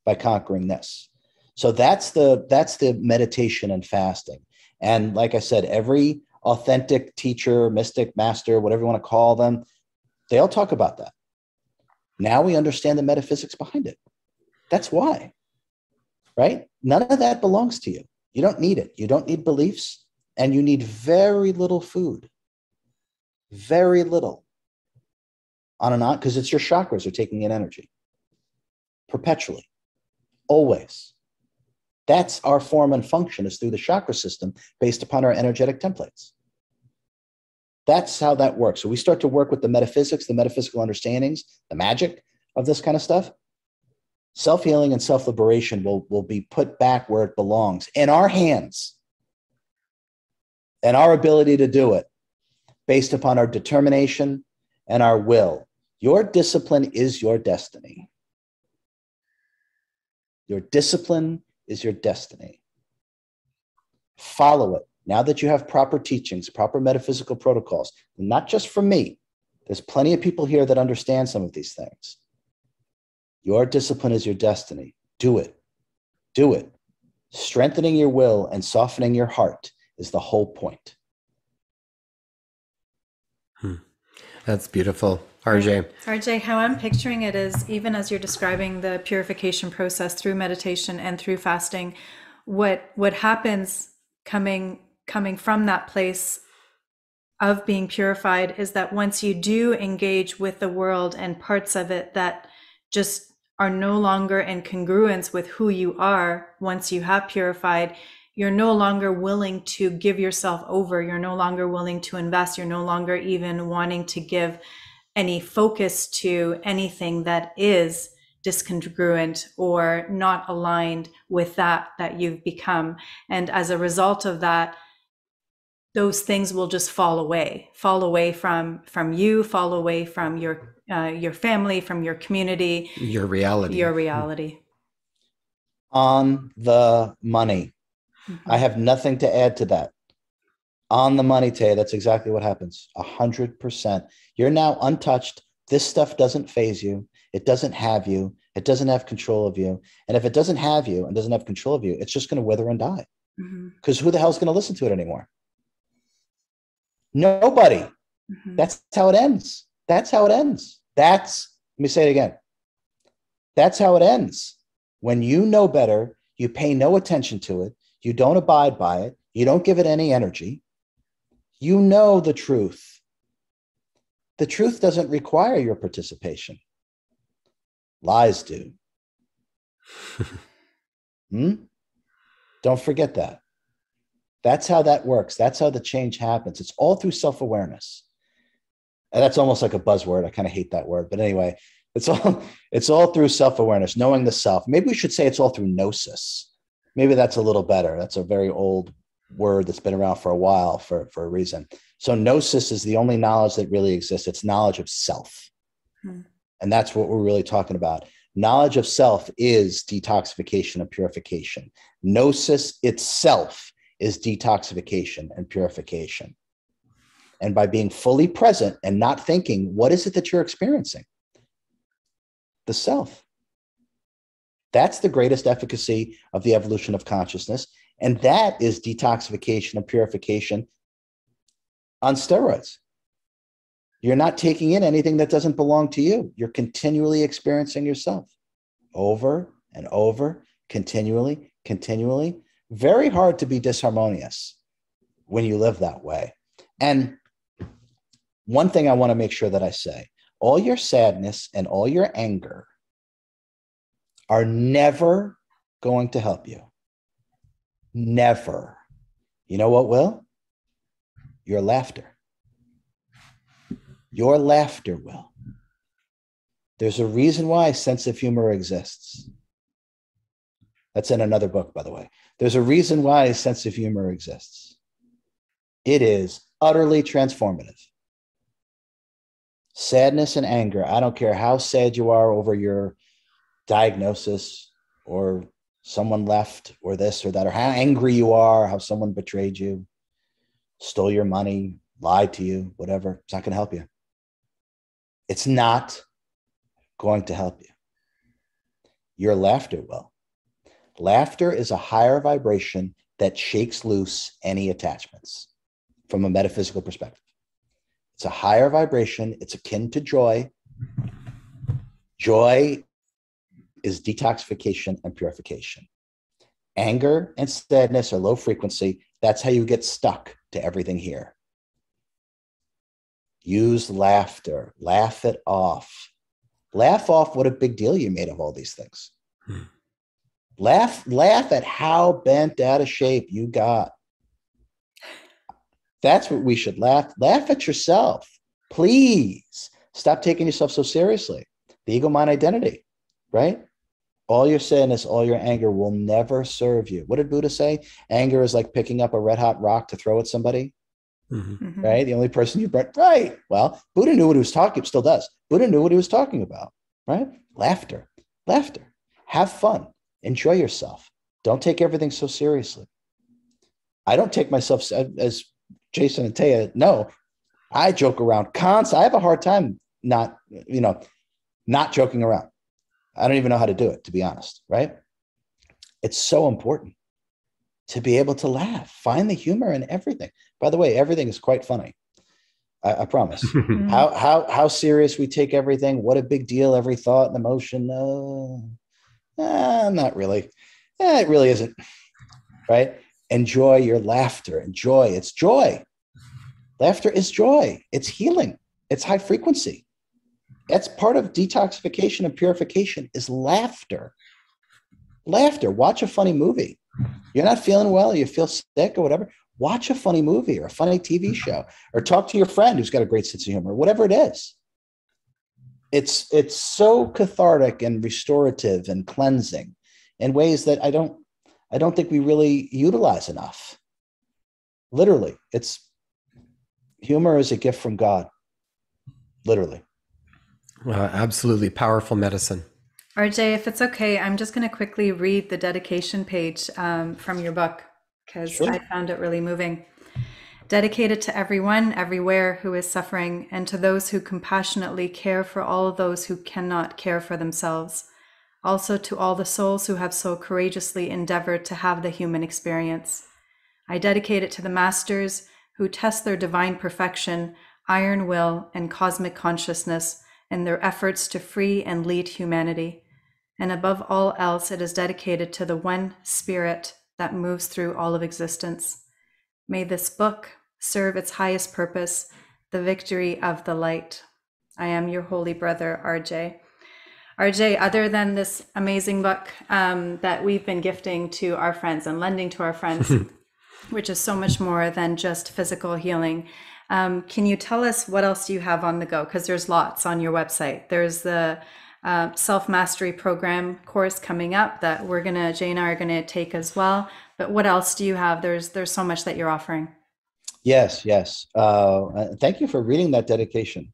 by conquering this. So that's the meditation and fasting. And like I said, every authentic teacher, mystic, master, whatever you want to call them, they all talk about that. Now we understand the metaphysics behind it. That's why, right? None of that belongs to you. You don't need it. You don't need beliefs, and you need very little food. Very little. On and on, because it's your chakras are taking in energy. perpetually, always. That's our form and function, is through the chakra system based upon our energetic templates. That's how that works. So we start to work with the metaphysics, the metaphysical understandings, the magic of this kind of stuff. Self-healing and self-liberation will be put back where it belongs, in our hands, and our ability to do it based upon our determination and our will. Your discipline is your destiny. Your discipline is your destiny. Follow it. Now that you have proper teachings, proper metaphysical protocols, not just from me, there's plenty of people here that understand some of these things. Your discipline is your destiny. Do it. Do it. Strengthening your will and softening your heart is the whole point.
That's beautiful. RJ.
RJ, how I'm picturing it is, even as you're describing the purification process through meditation and through fasting, what happens coming from that place of being purified is that once you do engage with the world and parts of it that just are no longer in congruence with who you are, once you have purified, you're no longer willing to give yourself over. You're no longer willing to invest. You're no longer even wanting to give any focus to anything that is discongruent or not aligned with that you've become. And as a result of that, those things will just fall away from you, fall away from your family, from your community,
Your reality.
On the money. I have nothing to add to that. On the money, Tay, that's exactly what happens. 100%. You're now untouched. This stuff doesn't phase you. It doesn't have you. It doesn't have control of you. And if it doesn't have you and doesn't have control of you, it's just going to wither and die. Because who the hell's going to listen to it anymore? Nobody. That's how it ends. That's how it ends. Let me say it again. That's how it ends. When you know better, you pay no attention to it. You don't abide by it. You don't give it any energy. You know the truth. The truth doesn't require your participation. Lies do. Don't forget that. That's how that works. That's how the change happens. It's all through self-awareness. And that's almost like a buzzword. I kind of hate that word. But anyway, it's all through self-awareness, knowing the self. Maybe we should say it's all through gnosis. Maybe that's a little better. That's a very old word that's been around for a while for a reason. So gnosis is the only knowledge that really exists. It's knowledge of self. And that's what we're really talking about. Knowledge of self is detoxification and purification. Gnosis itself is detoxification and purification. And by being fully present and not thinking, what is it that you're experiencing? The self. That's the greatest efficacy of the evolution of consciousness. And that is detoxification and purification on steroids. You're not taking in anything that doesn't belong to you. You're continually experiencing yourself over and over, continually. Very hard to be disharmonious when you live that way. And one thing I want to make sure that I say, all your sadness and all your anger are never going to help you. Never. You know what will? Your laughter. Your laughter will. There's a reason why sense of humor exists. That's in another book, by the way. There's a reason why sense of humor exists. It is utterly transformative. Sadness and anger, I don't care how sad you are over your diagnosis or someone left or this or that, or how angry you are, how someone betrayed you, stole your money, lied to you, whatever. It's not going to help you. It's not going to help you. Your laughter will. Laughter is a higher vibration that shakes loose any attachments from a metaphysical perspective. It's a higher vibration. It's akin to joy. Joy is detoxification and purification. Anger and sadness are low frequency. That's how you get stuck to everything here. Use laughter. Laugh it off. Laugh off what a big deal you made of all these things. Laugh at how bent out of shape you got. That's what we should laugh at yourself. Please stop taking yourself so seriously. The ego mind identity, right? All your sadness, all your anger will never serve you. What did Buddha say? Anger is like picking up a red hot rock to throw at somebody, right? The only person you burnt, right? Well, Buddha knew what he was talking, still does. Buddha knew what he was talking about, right? Laughter. Have fun. Enjoy yourself. Don't take everything so seriously. I don't take myself, as Jason and Taya know, I joke around constantly. I have a hard time not joking around. I don't even know how to do it, to be honest, right? It's so important to be able to laugh, find the humor in everything. By the way, everything is quite funny. I promise. How serious we take everything. What a big deal, every thought and emotion. Not really. It really isn't, right? Enjoy your laughter. Enjoy. It's joy. Laughter is joy. It's healing. It's high frequency. That's part of detoxification and purification is laughter. Watch a funny movie. You're not feeling well, you feel sick or whatever. Watch a funny movie or a funny TV show or talk to your friend who's got a great sense of humor, whatever it is. It's so cathartic and restorative and cleansing in ways that I don't think we really utilize enough. Literally, humor is a gift from God. Literally.
Absolutely powerful medicine.
RJ, if it's okay, I'm just going to quickly read the dedication page from your book because I found it really moving. Dedicated to everyone, everywhere who is suffering, and to those who compassionately care for all of those who cannot care for themselves. Also to all the souls who have so courageously endeavored to have the human experience. I dedicate it to the masters who test their divine perfection, iron will, and cosmic consciousness in their efforts to free and lead humanity. And above all else, it is dedicated to the one spirit that moves through all of existence. May this book serve its highest purpose, the victory of the light. I am your holy brother, RJ. RJ, other than this amazing book that we've been gifting to our friends and lending to our friends, which is so much more than just physical healing, can you tell us what else you have on the go? Because there's lots on your website. There's the self-mastery program course coming up that Jay and I are gonna take as well. But what else do you have? There's so much that you're offering.
Yes. Thank you for reading that dedication.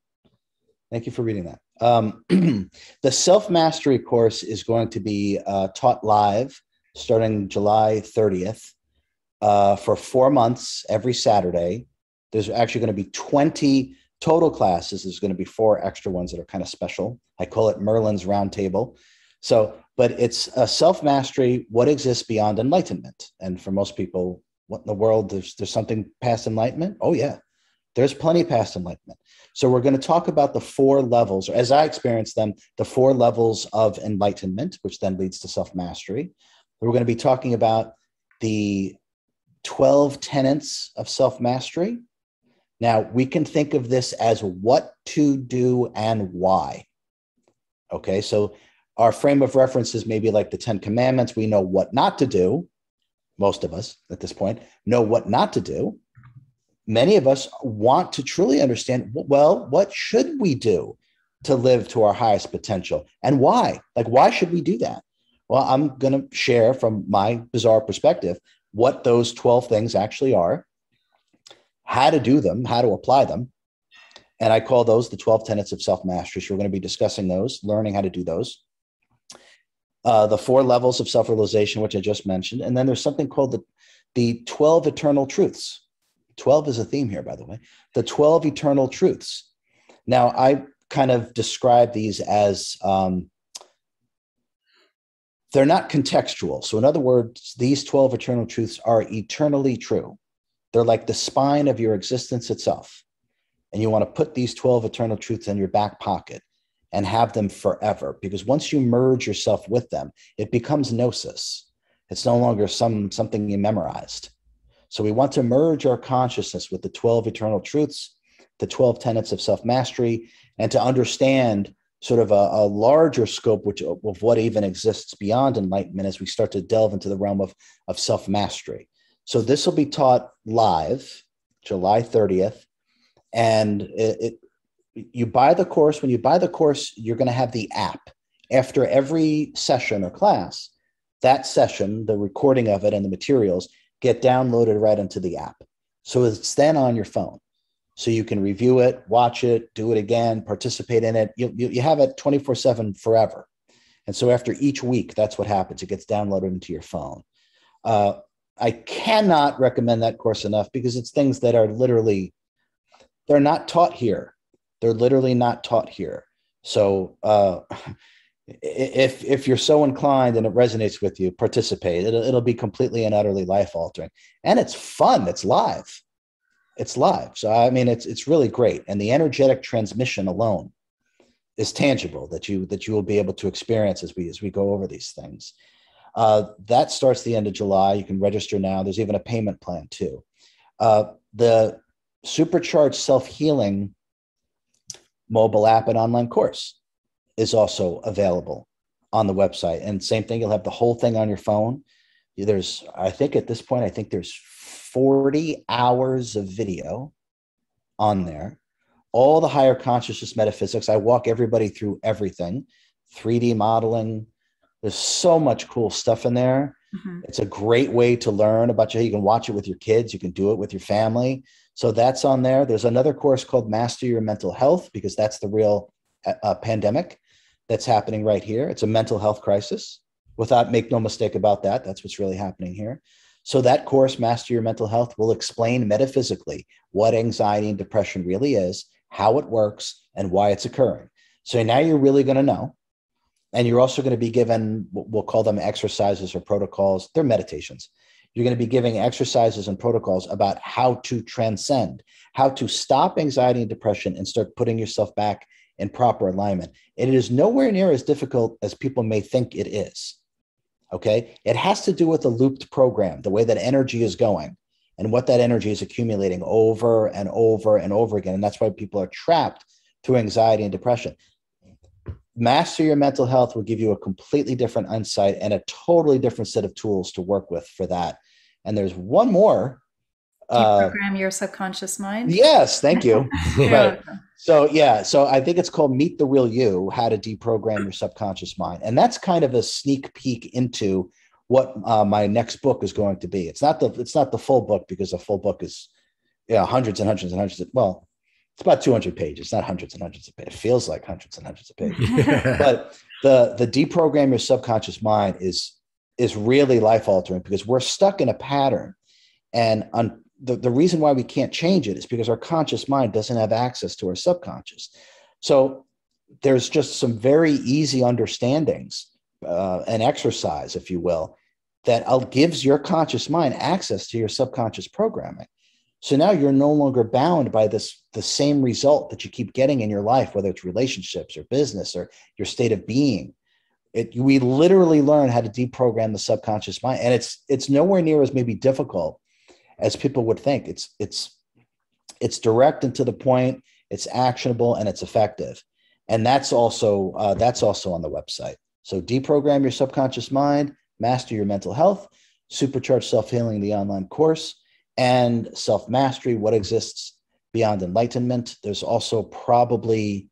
Thank you for reading that. The self-mastery course is going to be taught live starting July 30th for 4 months every Saturday. There's actually going to be 20 total classes. There's going to be 4 extra ones that are kind of special. I call it Merlin's Roundtable. But it's a self-mastery, what exists beyond enlightenment. And for most people, what in the world, there's something past enlightenment? Oh yeah, there's plenty past enlightenment. So we're going to talk about the 4 levels, or as I experience them, the 4 levels of enlightenment, which then leads to self-mastery. We're going to be talking about the 12 tenets of self-mastery. Now, we can think of this as what to do and why. Okay, so our frame of reference is maybe like the 10 Commandments. We know what not to do. Most of us at this point know what not to do. Many of us want to truly understand, well, what should we do to live to our highest potential and why? Like, why should we do that? Well, I'm going to share from my bizarre perspective what those 12 things actually are, how to do them, how to apply them. And I call those the 12 tenets of self-mastery. So we're going to be discussing those, learning how to do those. The 4 levels of self-realization, which I just mentioned. And then there's something called the 12 eternal truths. 12 is a theme here, by the way. The 12 eternal truths. Now, I kind of describe these as they're not contextual. So in other words, these 12 eternal truths are eternally true. They're like the spine of your existence itself. And you want to put these 12 eternal truths in your back pocket and have them forever. Because once you merge yourself with them, it becomes gnosis. It's no longer something you memorized. So we want to merge our consciousness with the 12 eternal truths, the 12 tenets of self-mastery, and to understand sort of a larger scope of what even exists beyond enlightenment as we start to delve into the realm of self-mastery. So this will be taught live July 30th. And you buy the course. When you buy the course, you're going to have the app. After every session or class, that session, the recording of it and the materials get downloaded right into the app. So it's then on your phone. So you can review it, watch it, do it again, participate in it. You have it 24/7 forever. And so after each week, that's what happens. It gets downloaded into your phone. I cannot recommend that course enough because it's things that are literally, they're not taught here. They're literally not taught here. So if you're so inclined and it resonates with you, participate. It'll be completely and utterly life altering. And it's fun. It's live. It's live. So, I mean, it's really great. And the energetic transmission alone is tangible that you will be able to experience as we go over these things. That starts the end of July. You can register now. There's even a payment plan too. The Supercharged Self-Healing mobile app and online course is also available on the website. And same thing, you'll have the whole thing on your phone. I think at this point, there's 40 hours of video on there, all the higher consciousness metaphysics. I walk everybody through everything, 3D modeling. There's so much cool stuff in there. Mm-hmm. It's a great way to learn about you. You can watch it with your kids. You can do it with your family. So that's on there. There's another course called Master Your Mental Health, because that's the real pandemic that's happening right here. It's a mental health crisis. Make no mistake about that. That's what's really happening here. So that course, Master Your Mental Health, will explain metaphysically what anxiety and depression really is, how it works, and why it's occurring. So now you're really going to know. And you're also going to be given, we'll call them exercises or protocols. They're meditations. You're going to be giving exercises and protocols about how to transcend, how to stop anxiety and depression and start putting yourself back in proper alignment. And it is nowhere near as difficult as people may think it is. Okay. It has to do with the looped program, the way that energy is going and what that energy is accumulating over and over and over again. And that's why people are trapped through anxiety and depression. Master Your Mental Health will give you a completely different insight and a totally different set of tools to work with for that. And there's one more.
Deprogram your subconscious mind.
Yes, thank you. Right. So I think it's called Meet the Real You, How to Deprogram Your Subconscious Mind. And that's kind of a sneak peek into what my next book is going to be. It's not the full book, because the full book is hundreds and hundreds and hundreds of, well, it's about 200 pages, not hundreds and hundreds of pages. It feels like hundreds and hundreds of pages. But the Deprogram Your Subconscious Mind is really life altering, because we're stuck in a pattern. And the reason why we can't change it is because our conscious mind doesn't have access to our subconscious. So there's just some very easy understandings, an exercise, if you will, that gives your conscious mind access to your subconscious programming. So now you're no longer bound by the same result that you keep getting in your life, whether it's relationships or business or your state of being. We literally learn how to deprogram the subconscious mind. And it's nowhere near as maybe difficult as people would think. It's direct and to the point, it's actionable, and it's effective. And that's also on the website. So Deprogram Your Subconscious Mind, Master Your Mental Health, Supercharged Self-Healing, the online course, and Self-Mastery, What Exists Beyond Enlightenment. There's also probably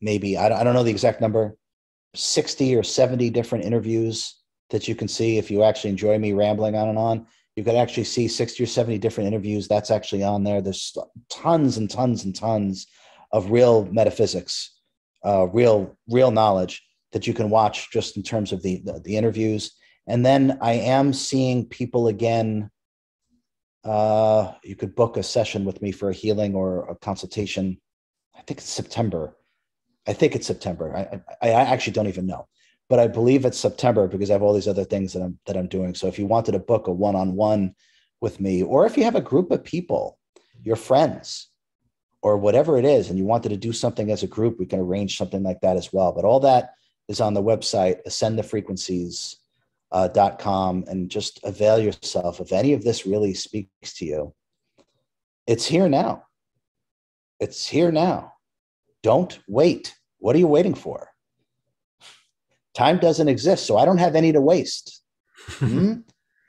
maybe, I don't know the exact number, 60 or 70 different interviews that you can see. If you actually enjoy me rambling on and on, you could actually see 60 or 70 different interviews. That's actually on there. There's tons and tons and tons of real metaphysics, real knowledge that you can watch just in terms of the interviews. And then I am seeing people again. You could book a session with me for a healing or a consultation. I think it's September. I actually don't even know, but I believe it's September, because I have all these other things that I'm doing. So if you wanted to book a one-on-one with me, or if you have a group of people, your friends, or whatever it is, and you wanted to do something as a group, we can arrange something like that as well. But all that is on the website, ascendthefrequencies.com, and just avail yourself. If any of this really speaks to you, it's here now. It's here now. don't wait. What are you waiting for? Time doesn't exist, so I don't have any to waste.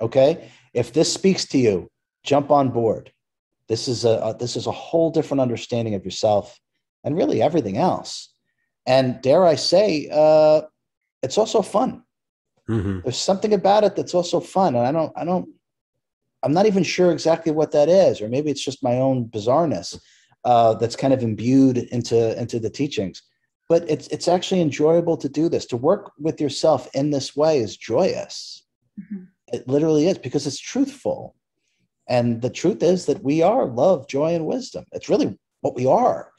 Okay. If this speaks to you, jump on board. This is a whole different understanding of yourself and really everything else. And dare I say, it's also fun. There's something about it that's also fun. And I'm not even sure exactly what that is, or maybe it's just my own bizarreness that's kind of imbued into the teachings. But it's actually enjoyable to do this. To work with yourself in this way is joyous. It literally is, because it's truthful. And the truth is that we are love, joy, and wisdom. It's really what we are.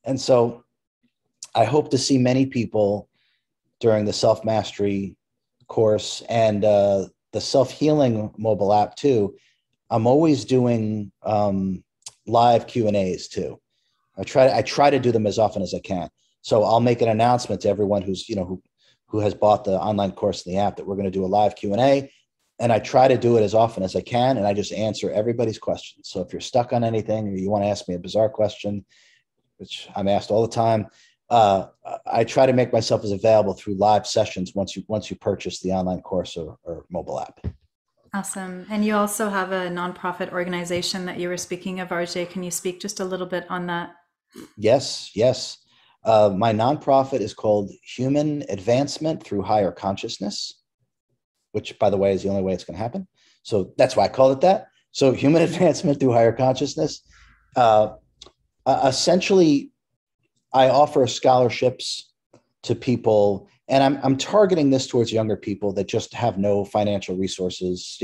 And so I hope to see many people during the self-mastery course and the self-healing mobile app too. I'm always doing live Q&As too. I try to do them as often as I can. So I'll make an announcement to everyone who has bought the online course in the app that we're going to do a live Q&A. And I try to do it as often as I can. And I just answer everybody's questions. So if you're stuck on anything or you want to ask me a bizarre question, which I'm asked all the time, I try to make myself as available through live sessions once you purchase the online course or mobile app.
Awesome. And you also have a nonprofit organization that you were speaking of, RJ. Can you speak just a little bit on that?
Yes. My nonprofit is called Human Advancement Through Higher Consciousness, which, by the way, is the only way it's going to happen. So that's why I call it that. So Human Advancement Through Higher Consciousness. Essentially, I offer scholarships to people, and I'm targeting this towards younger people that just have no financial resources,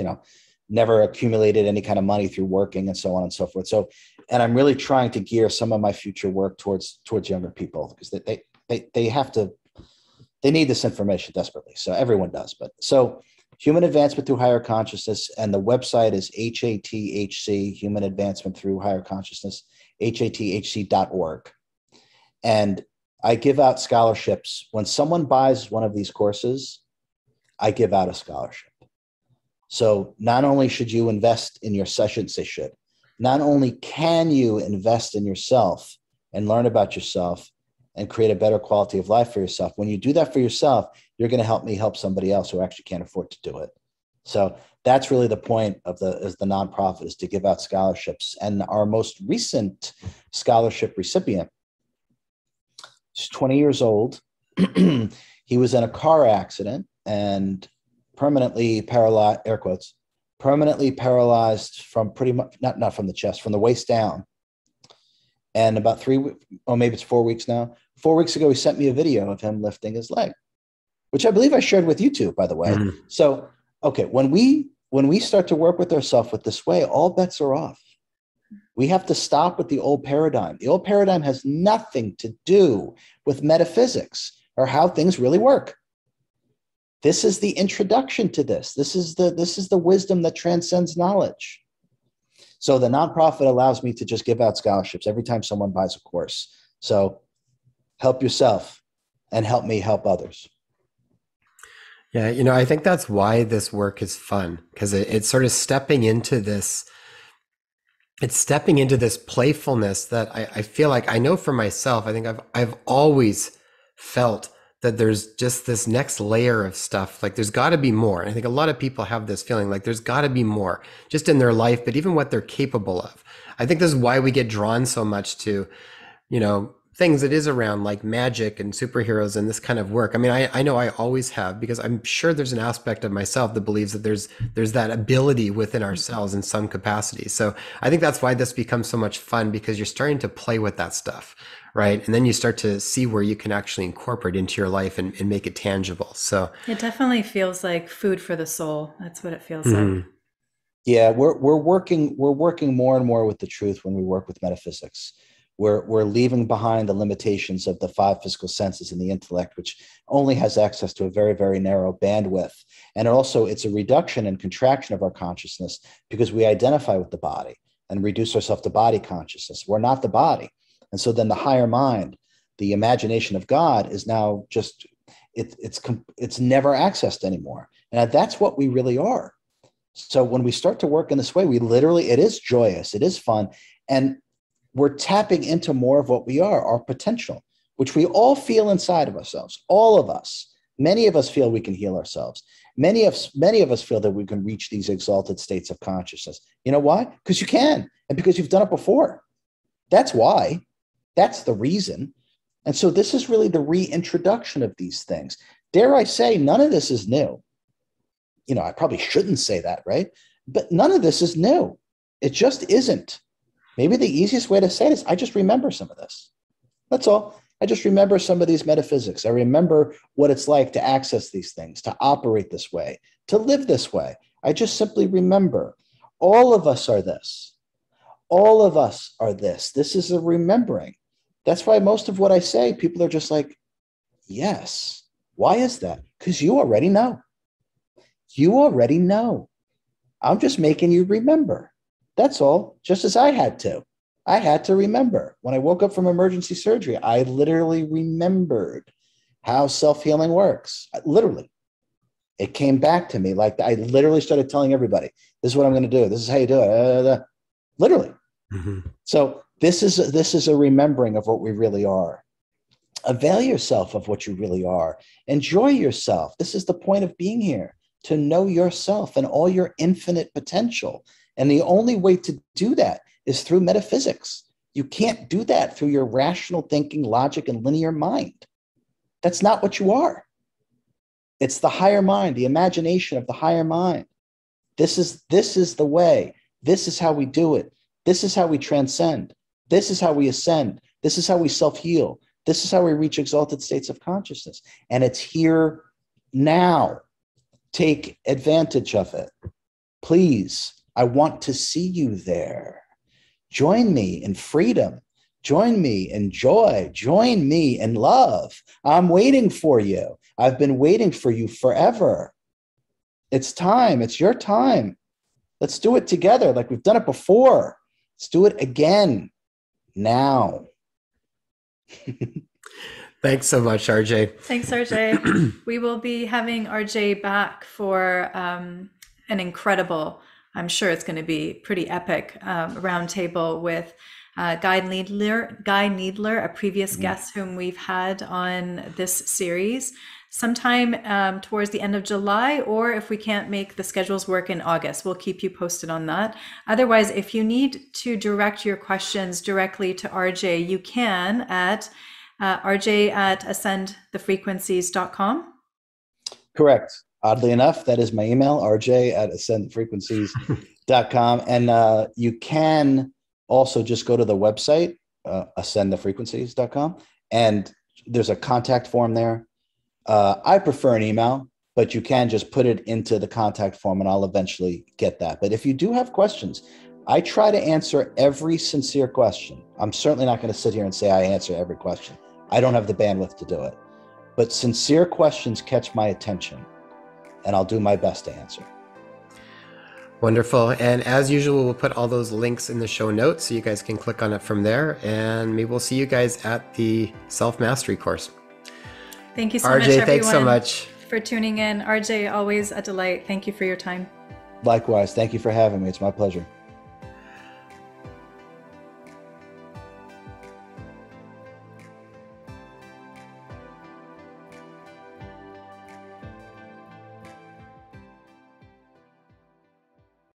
never accumulated any kind of money through working and so on and so forth. So, and I'm really trying to gear some of my future work towards younger people, because they need this information desperately. So everyone does, but so Human Advancement Through Higher Consciousness, and the website is HATHC, Human Advancement Through Higher Consciousness, HATHC.org. And I give out scholarships. When someone buys one of these courses, I give out a scholarship. So not only should you invest in your sessions, not only can you invest in yourself and learn about yourself and create a better quality of life for yourself. When you do that for yourself, you're going to help me help somebody else who actually can't afford to do it. So that's really the point of the nonprofit, is to give out scholarships. And our most recent scholarship recipient, he's 20 years old. He was in a car accident and permanently paralyzed, air quotes, permanently paralyzed from pretty much, not from the chest, from the waist down. And about 3 weeks, or maybe it's 4 weeks now, 4 weeks ago, he sent me a video of him lifting his leg, which I believe I shared with you too, by the way. So, okay, when we start to work with ourselves with this way, all bets are off. We have to stop with the old paradigm. The old paradigm has nothing to do with metaphysics or how things really work. This is the introduction to this. This is the wisdom that transcends knowledge. So the nonprofit allows me to just give out scholarships every time someone buys a course. So help yourself and help me help others.
Yeah, I think that's why this work is fun, because it's sort of stepping into this. It's stepping into this playfulness that I feel like, I know for myself, I think I've always felt that there's just this next layer of stuff. Like there's got to be more. And I think a lot of people have this feeling like there's got to be more just in their life, but even what they're capable of. I think this is why we get drawn so much to, things that is around like magic and superheroes and this kind of work. I mean, I know I always have, because I'm sure there's an aspect of myself that believes that there's that ability within ourselves in some capacity. So I think that's why this becomes so much fun, because you're starting to play with that stuff, right? And then you start to see where you can actually incorporate into your life and make it tangible. So
it definitely feels like food for the soul. That's what it feels like.
Yeah, we're working more and more with the truth when we work with metaphysics. We're leaving behind the limitations of the five physical senses and the intellect, which only has access to a very, very narrow bandwidth. And also it's a reduction and contraction of our consciousness, because we identify with the body and reduce ourselves to body consciousness. We're not the body. And so then the higher mind, the imagination of God, is now just, it's never accessed anymore. And that's what we really are. So when we start to work in this way, it is joyous, it is fun. And we're tapping into more of what we are, our potential. which we all feel inside of ourselves, all of us. Many of us feel we can heal ourselves. Many of us feel that we can reach these exalted states of consciousness. You know why? Because you can, and because you've done it before. That's why. That's the reason. And so this is really the reintroduction of these things. Dare I say, none of this is new. You know, I probably shouldn't say that, right? But none of this is new. It just isn't. Maybe the easiest way to say it is I just remember some of this. That's all. I just remember some of these metaphysics. I remember what it's like to access these things, to operate this way, to live this way. I just simply remember. All of us are this. All of us are this. This is a remembering. That's why most of what I say, people are just like, yes. Why is that? Because you already know. You already know. I'm just making you remember. That's all, just as I had to. I had to remember. When I woke up from emergency surgery, I literally remembered how self-healing works. Literally. It came back to me like I literally started telling everybody, this is what I'm going to do. This is how you do it. Literally. Mm-hmm. So this is a remembering of what we really are. Avail yourself of what you really are. Enjoy yourself. This is the point of being here, to know yourself and all your infinite potential. And the only way to do that is through metaphysics. You can't do that through your rational thinking, logic, and linear mind. That's not what you are. It's the higher mind, the imagination of the higher mind. This is the way. This is how we do it. This is how we transcend. This is how we ascend. This is how we self-heal. This is how we reach exalted states of consciousness. And it's here now. Take advantage of it. Please, I want to see you there. Join me in freedom. Join me in joy. Join me in love. I'm waiting for you. I've been waiting for you forever. It's time. It's your time. Let's do it together like we've done it before. Let's do it again now.
Thanks so much, RJ.
Thanks, RJ. We will be having RJ back for an incredible, I'm sure it's going to be pretty epic, roundtable with Guy Needler, a previous guest whom we've had on this series, sometime towards the end of July, or if we can't make the schedules work in August, we'll keep you posted on that. Otherwise, if you need to direct your questions directly to RJ, you can at rj@ascendthefrequencies.com.
Correct. Oddly enough, that is my email, rj@ascendthefrequencies.com. And you can also just go to the website, ascendthefrequencies.com, and there's a contact form there. I prefer an email, but you can just put it into the contact form and I'll eventually get that. But if you do have questions, I try to answer every sincere question. I'm certainly not going to sit here and say I answer every question. I don't have the bandwidth to do it. But sincere questions catch my attention, and I'll do my best to answer.
Wonderful. And as usual, we'll put all those links in the show notes so you guys can click on it from there. And maybe we'll see you guys at the Self-Mastery course.
Thank you so
RJ,
much, everyone,
thanks so much
for tuning in. RJ, always a delight. Thank you for your time.
Likewise. Thank you for having me. It's my pleasure.